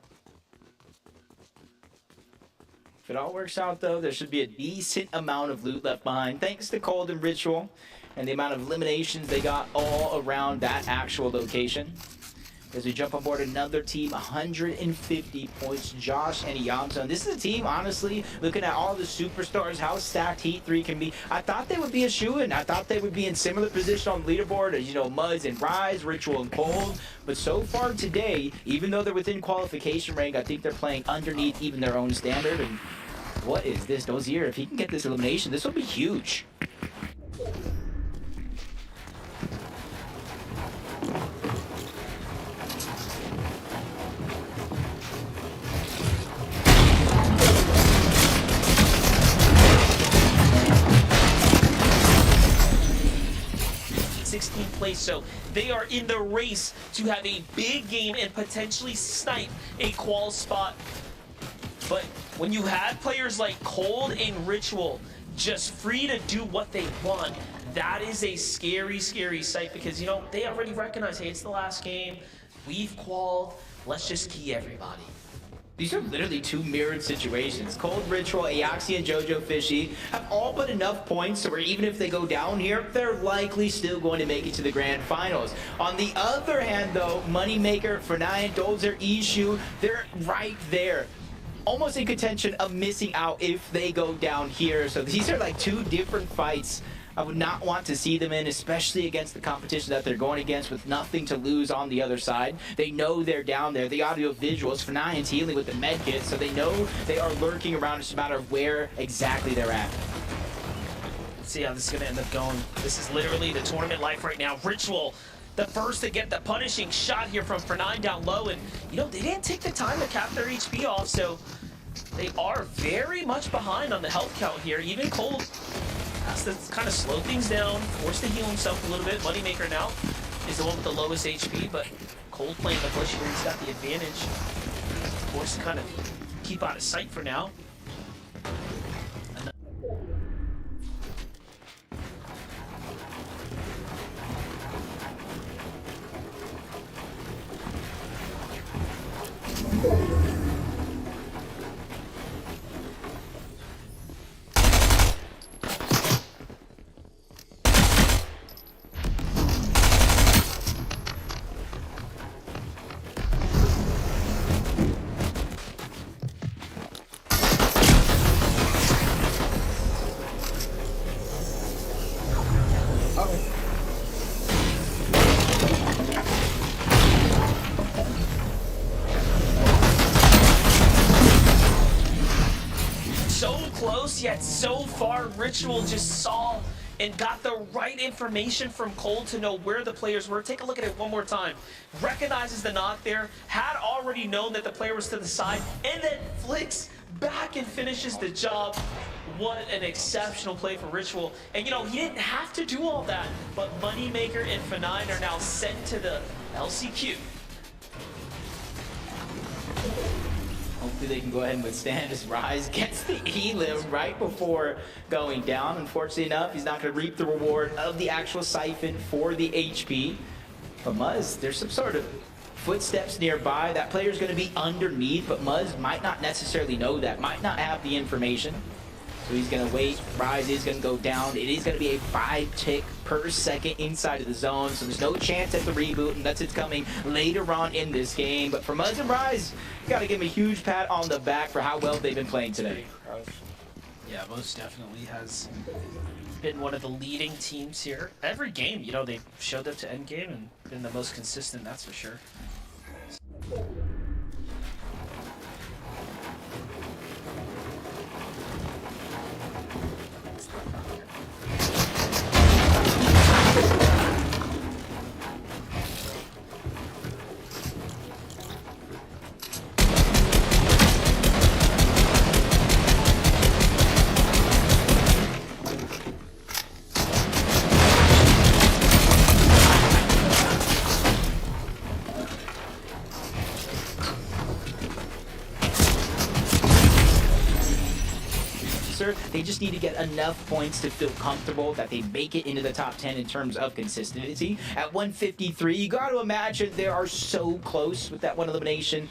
If it all works out, though, there should be a decent amount of loot left behind, thanks to Cold and Ritual, and the amount of eliminations they got all around that actual location. As we jump on board another team, 150 points, Josh and Yamto. And this is a team, honestly, looking at all the superstars, how stacked Heat 3 can be. I thought they would be a shoo-in. I thought they would be in similar position on the leaderboard as, you know, Muds and Rise, Ritual and Cold. But so far today, even though they're within qualification rank, I think they're playing underneath even their own standard. And what is this? Dozier, if he can get this elimination, this will be huge. 16th place, so they are in the race to have a big game and potentially snipe a qual spot. But when you have players like Cold and Ritual just free to do what they want, that is a scary, scary sight, because, you know, they already recognize, hey, it's the last game, we've qualled, let's just key everybody. These are literally two mirrored situations. Cold, Ritual, Aoxy, and Jojo Fishy have all but enough points so where even if they go down here, they're likely still going to make it to the grand finals. On the other hand, though, Moneymaker, Fernai, Dozer, Ishu, they're right there, almost in contention of missing out if they go down here. So these are like two different fights I would not want to see them in, especially against the competition that they're going against with nothing to lose on the other side. They know they're down there. The audio visuals, Fernai's healing with the med kit, so they know they are lurking around. It's a matter of where exactly they're at. Let's see how this is going to end up going. This is literally the tournament life right now. Ritual, the first to get the punishing shot here from Fernai down low, and, you know, they didn't take the time to cap their HP off, so they are very much behind on the health count here. Even Cold has to kind of slow things down, forced to heal himself a little bit. Moneymaker now is the one with the lowest HP, but Cold playing the push here, he's got the advantage. Forced to kind of keep out of sight for now. Yet so far, Ritual just saw and got the right information from Cold to know where the players were. Take a look at it one more time. Recognizes the knock there, had already known that the player was to the side, and then flicks back and finishes the job. What an exceptional play for Ritual. And, you know, he didn't have to do all that, but Moneymaker and Fernai are now sent to the LCQ. Hopefully they can go ahead and withstand as Rise gets the elim right before going down. Unfortunately enough, he's not going to reap the reward of the actual siphon for the HP. But Muzz, there's some sort of footsteps nearby. That player's going to be underneath, but Muzz might not necessarily know that, might not have the information. So he's going to wait. Rise is going to go down. It is going to be a 5 tick per second inside of the zone. So there's no chance at the reboot, and that's it's coming later on in this game. But for Muzz and Rise, you got to give him a huge pat on the back for how well they've been playing today. Yeah, most definitely has been one of the leading teams here. Every game, you know, they showed up to endgame and been the most consistent, that's for sure. They just need to get enough points to feel comfortable that they make it into the top 10 in terms of consistency. At 153, you got to imagine they are so close with that one elimination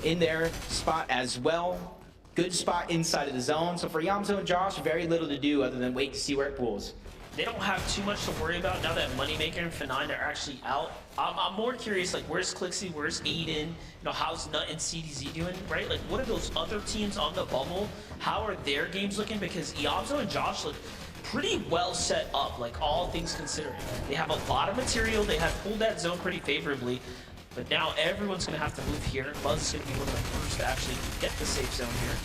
in their spot as well. Good spot inside of the zone. So for Yamzo and Josh, very little to do other than wait to see where it pulls. They don't have too much to worry about now that Moneymaker and F9 are actually out. I'm more curious, like, where's Clixie, where's Aiden, you know, how's Nut and CDZ doing, right? Like, what are those other teams on the bubble? How are their games looking? Because Yamzo and Josh look pretty well set up, like, all things considering. They have a lot of material, they have pulled that zone pretty favorably, but now everyone's gonna have to move here. Buzz is gonna be one of the first to actually get the safe zone here.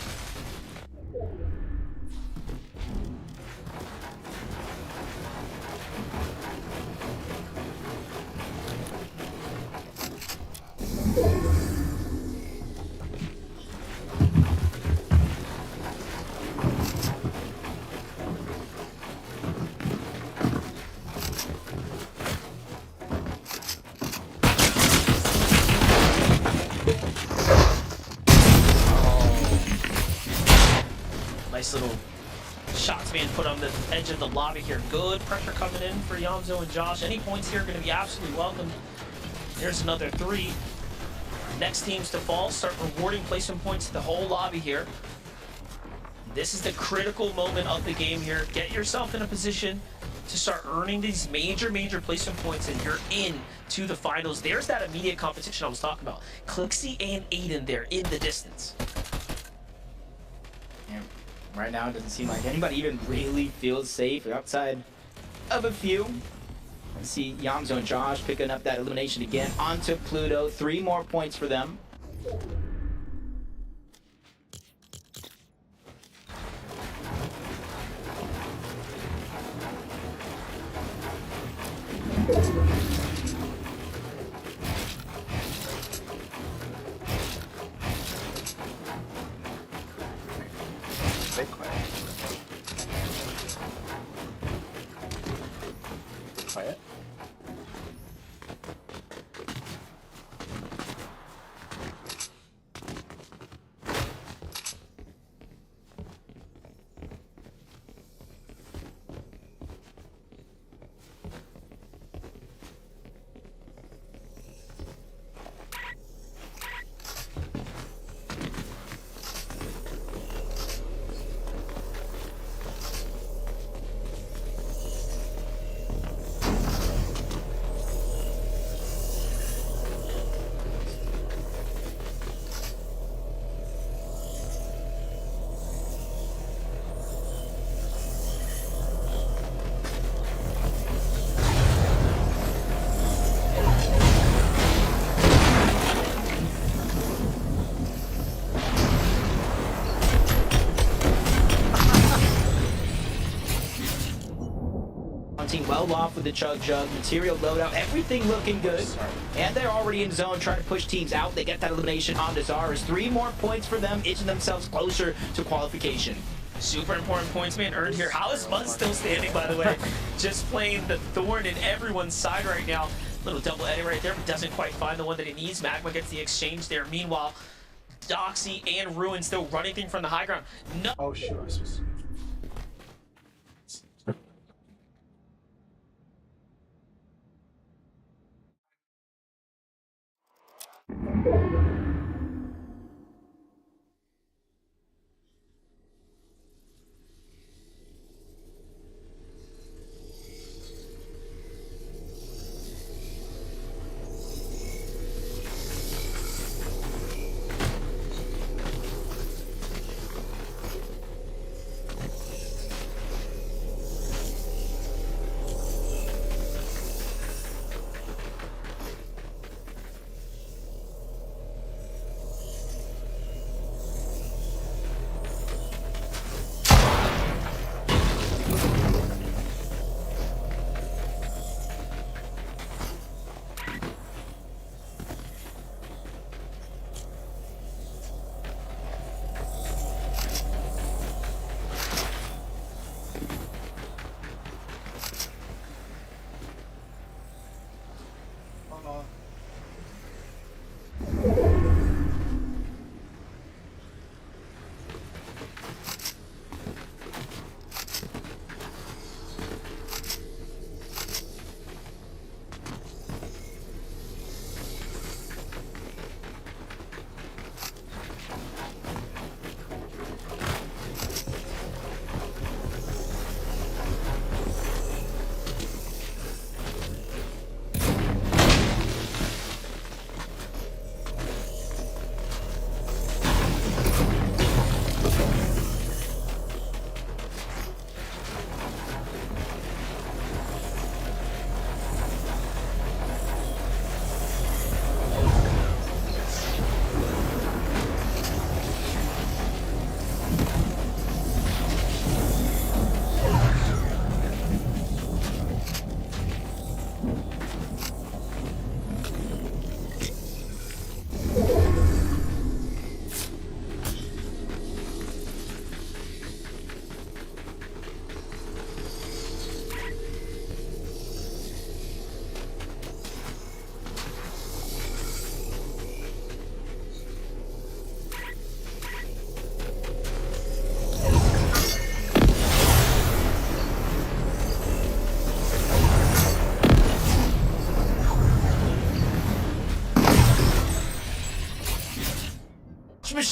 Nice little shots being put on the edge of the lobby here. Good pressure coming in for Yamzo and Josh. Any points here are going to be absolutely welcome. There's another 3. Next teams to fall, start rewarding placement points to the whole lobby here. This is the critical moment of the game here. Get yourself in a position to start earning these major placement points, and you're in to the finals. There's that immediate competition I was talking about. Clixie and Aiden there in the distance. Yeah. Right now, it doesn't seem like anybody even really feels safe outside of a few. Let's see Yamzo and Josh picking up that elimination again onto Pluto. 3 more points for them. Stay quiet. Quiet. Well off with the chug, material loadout, everything looking good. And they're already in zone trying to push teams out. They get that elimination on Desires. 3 more points for them, inching themselves closer to qualification. Super important points being earned here. How is Mud still standing, by the way? Just playing the thorn in everyone's side right now. Little double edit right there, but doesn't quite find the one that he needs. Magma gets the exchange there. Meanwhile, Doxy and Ruin still running thing from the high ground. No. Oh, shoot. I was supposed to...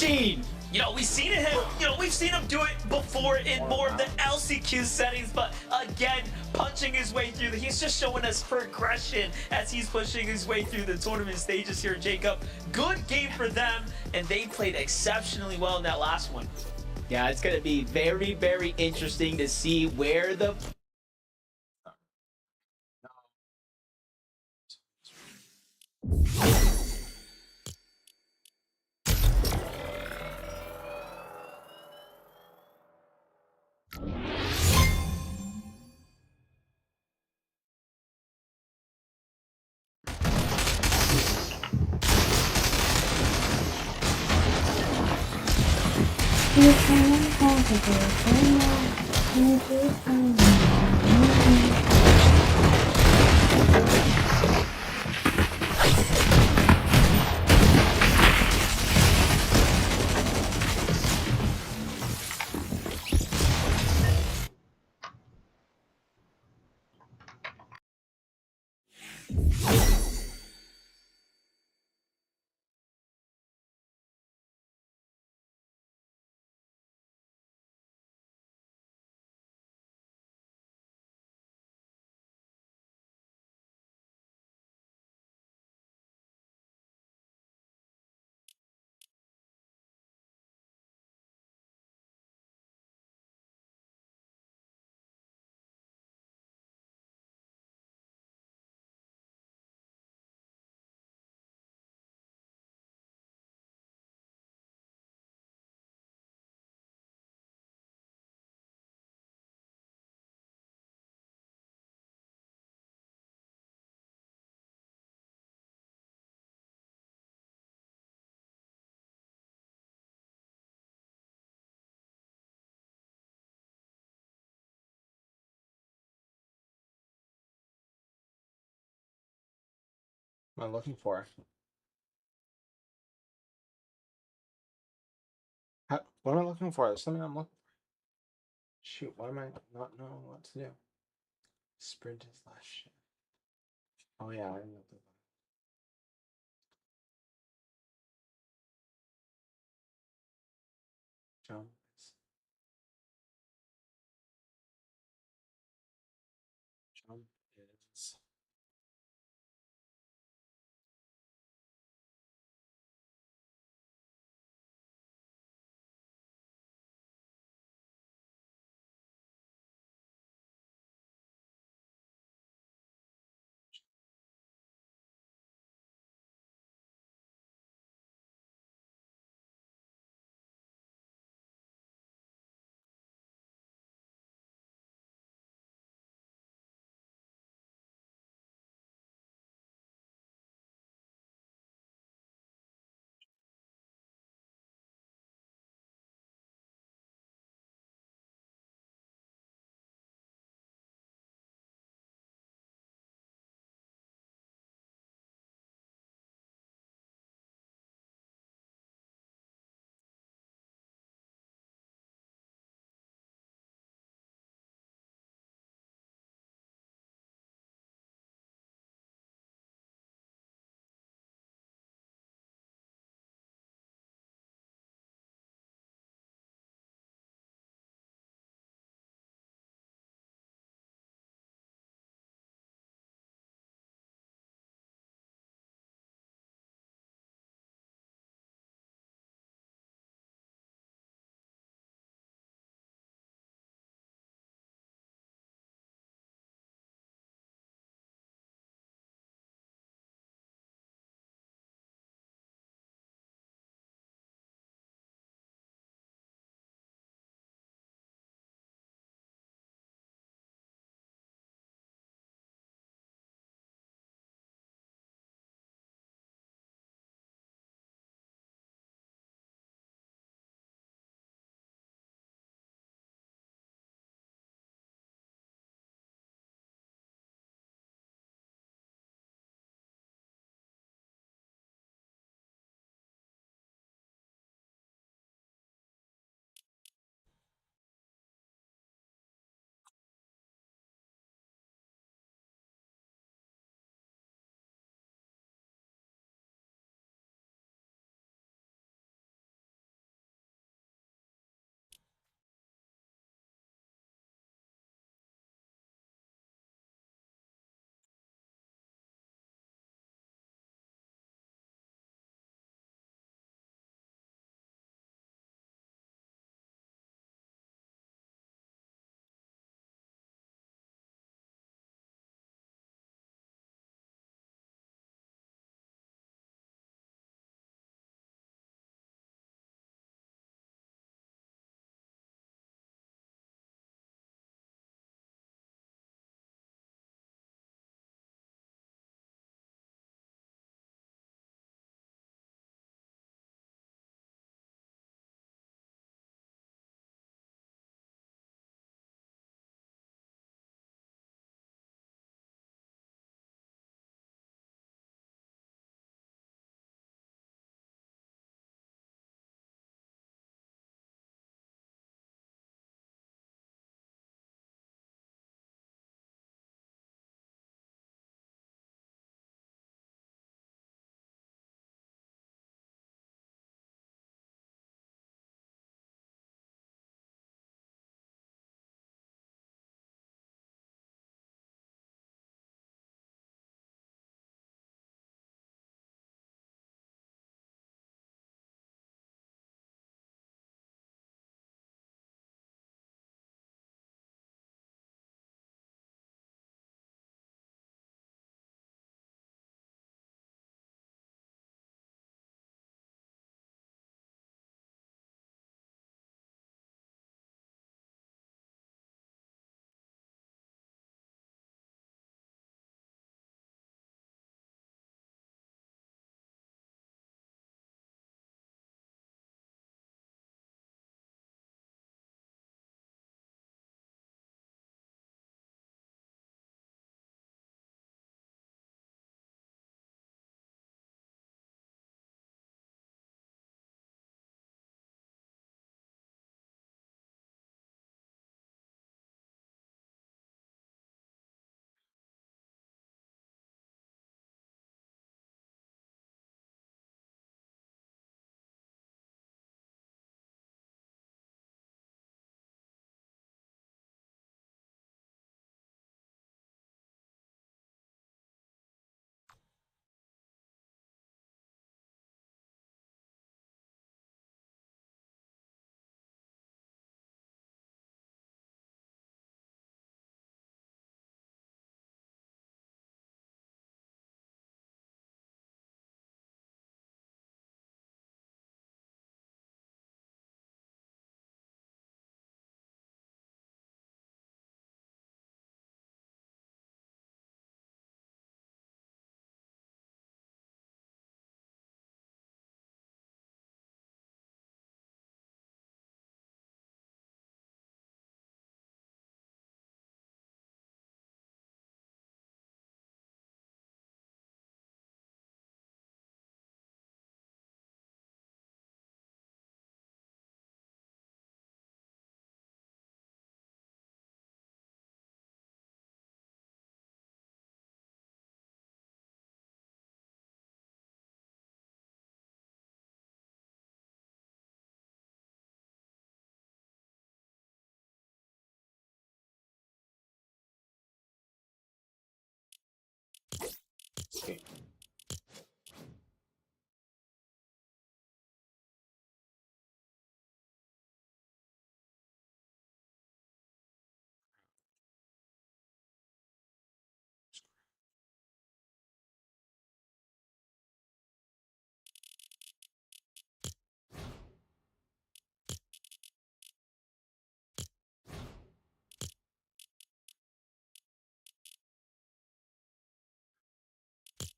machine. You know, we've seen him do it before in more of the LCQ settings, but again, punching his way through. He's just showing us progression as he's pushing his way through the tournament stages here, Jacob. Good game for them, and they played exceptionally well in that last one. Yeah, it's going to be very, very interesting to see where the What am I looking for? What am I looking for? There's something I'm looking for. Shoot, why am I not knowing what to do? Sprint is last shit. Oh yeah, I know the jump is jump is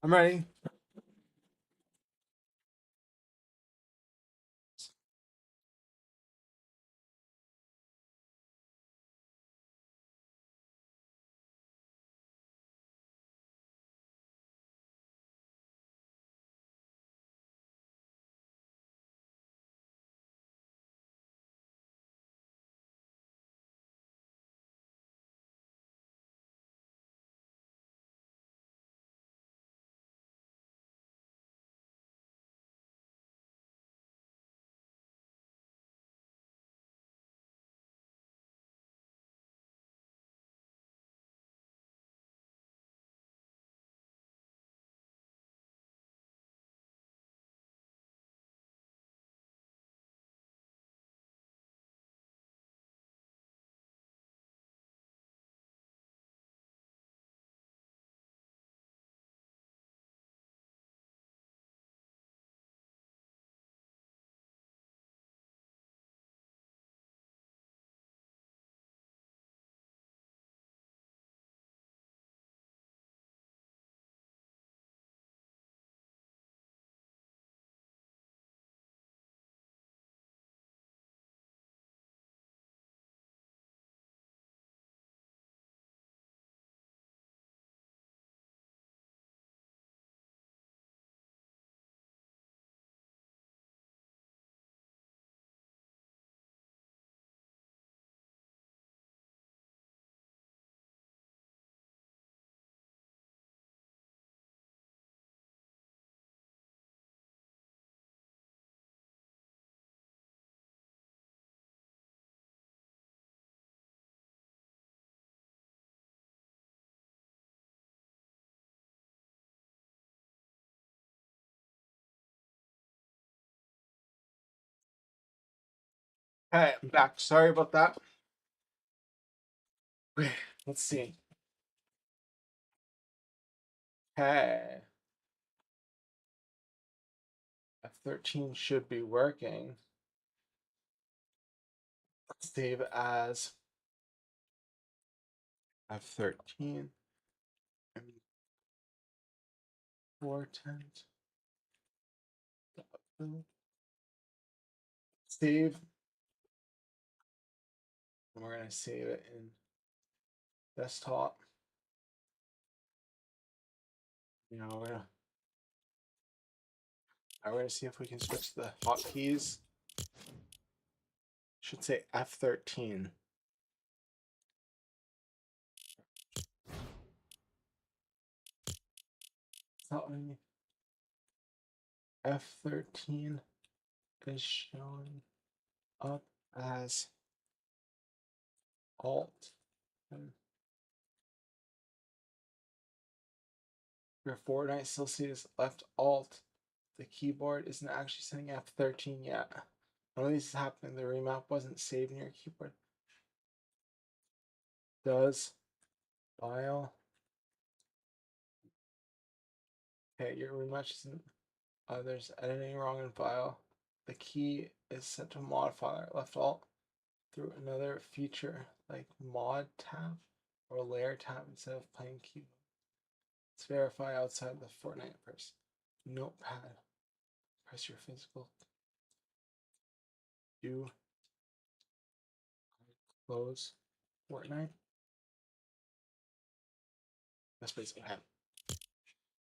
I'm ready. Hey, I'm back. Sorry about that. Okay, let's see. Hey. F13 should be working. Let's save as F13 and 410. Save. And we're going to save it in desktop. You know, we're gonna see if we can switch the hotkeys. Should say F13. It's not letting me. F13 is showing up as Alt. And your Fortnite still sees left Alt. The keyboard isn't actually saying F13 yet. None of this is happening. The remap wasn't saved in your keyboard. Does file. Okay, your rematch isn't. There's editing wrong in file. The key is set to modifier. Left Alt through another feature like mod tab or layer tab instead of plain keyboard. Let's verify outside the Fortnite first. Notepad. Press your physical. Do close Fortnite. That's basically what happened.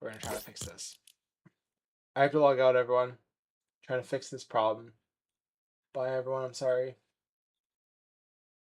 We're gonna try to fix this. I have to log out, everyone. Trying to fix this problem. Bye, everyone. I'm sorry.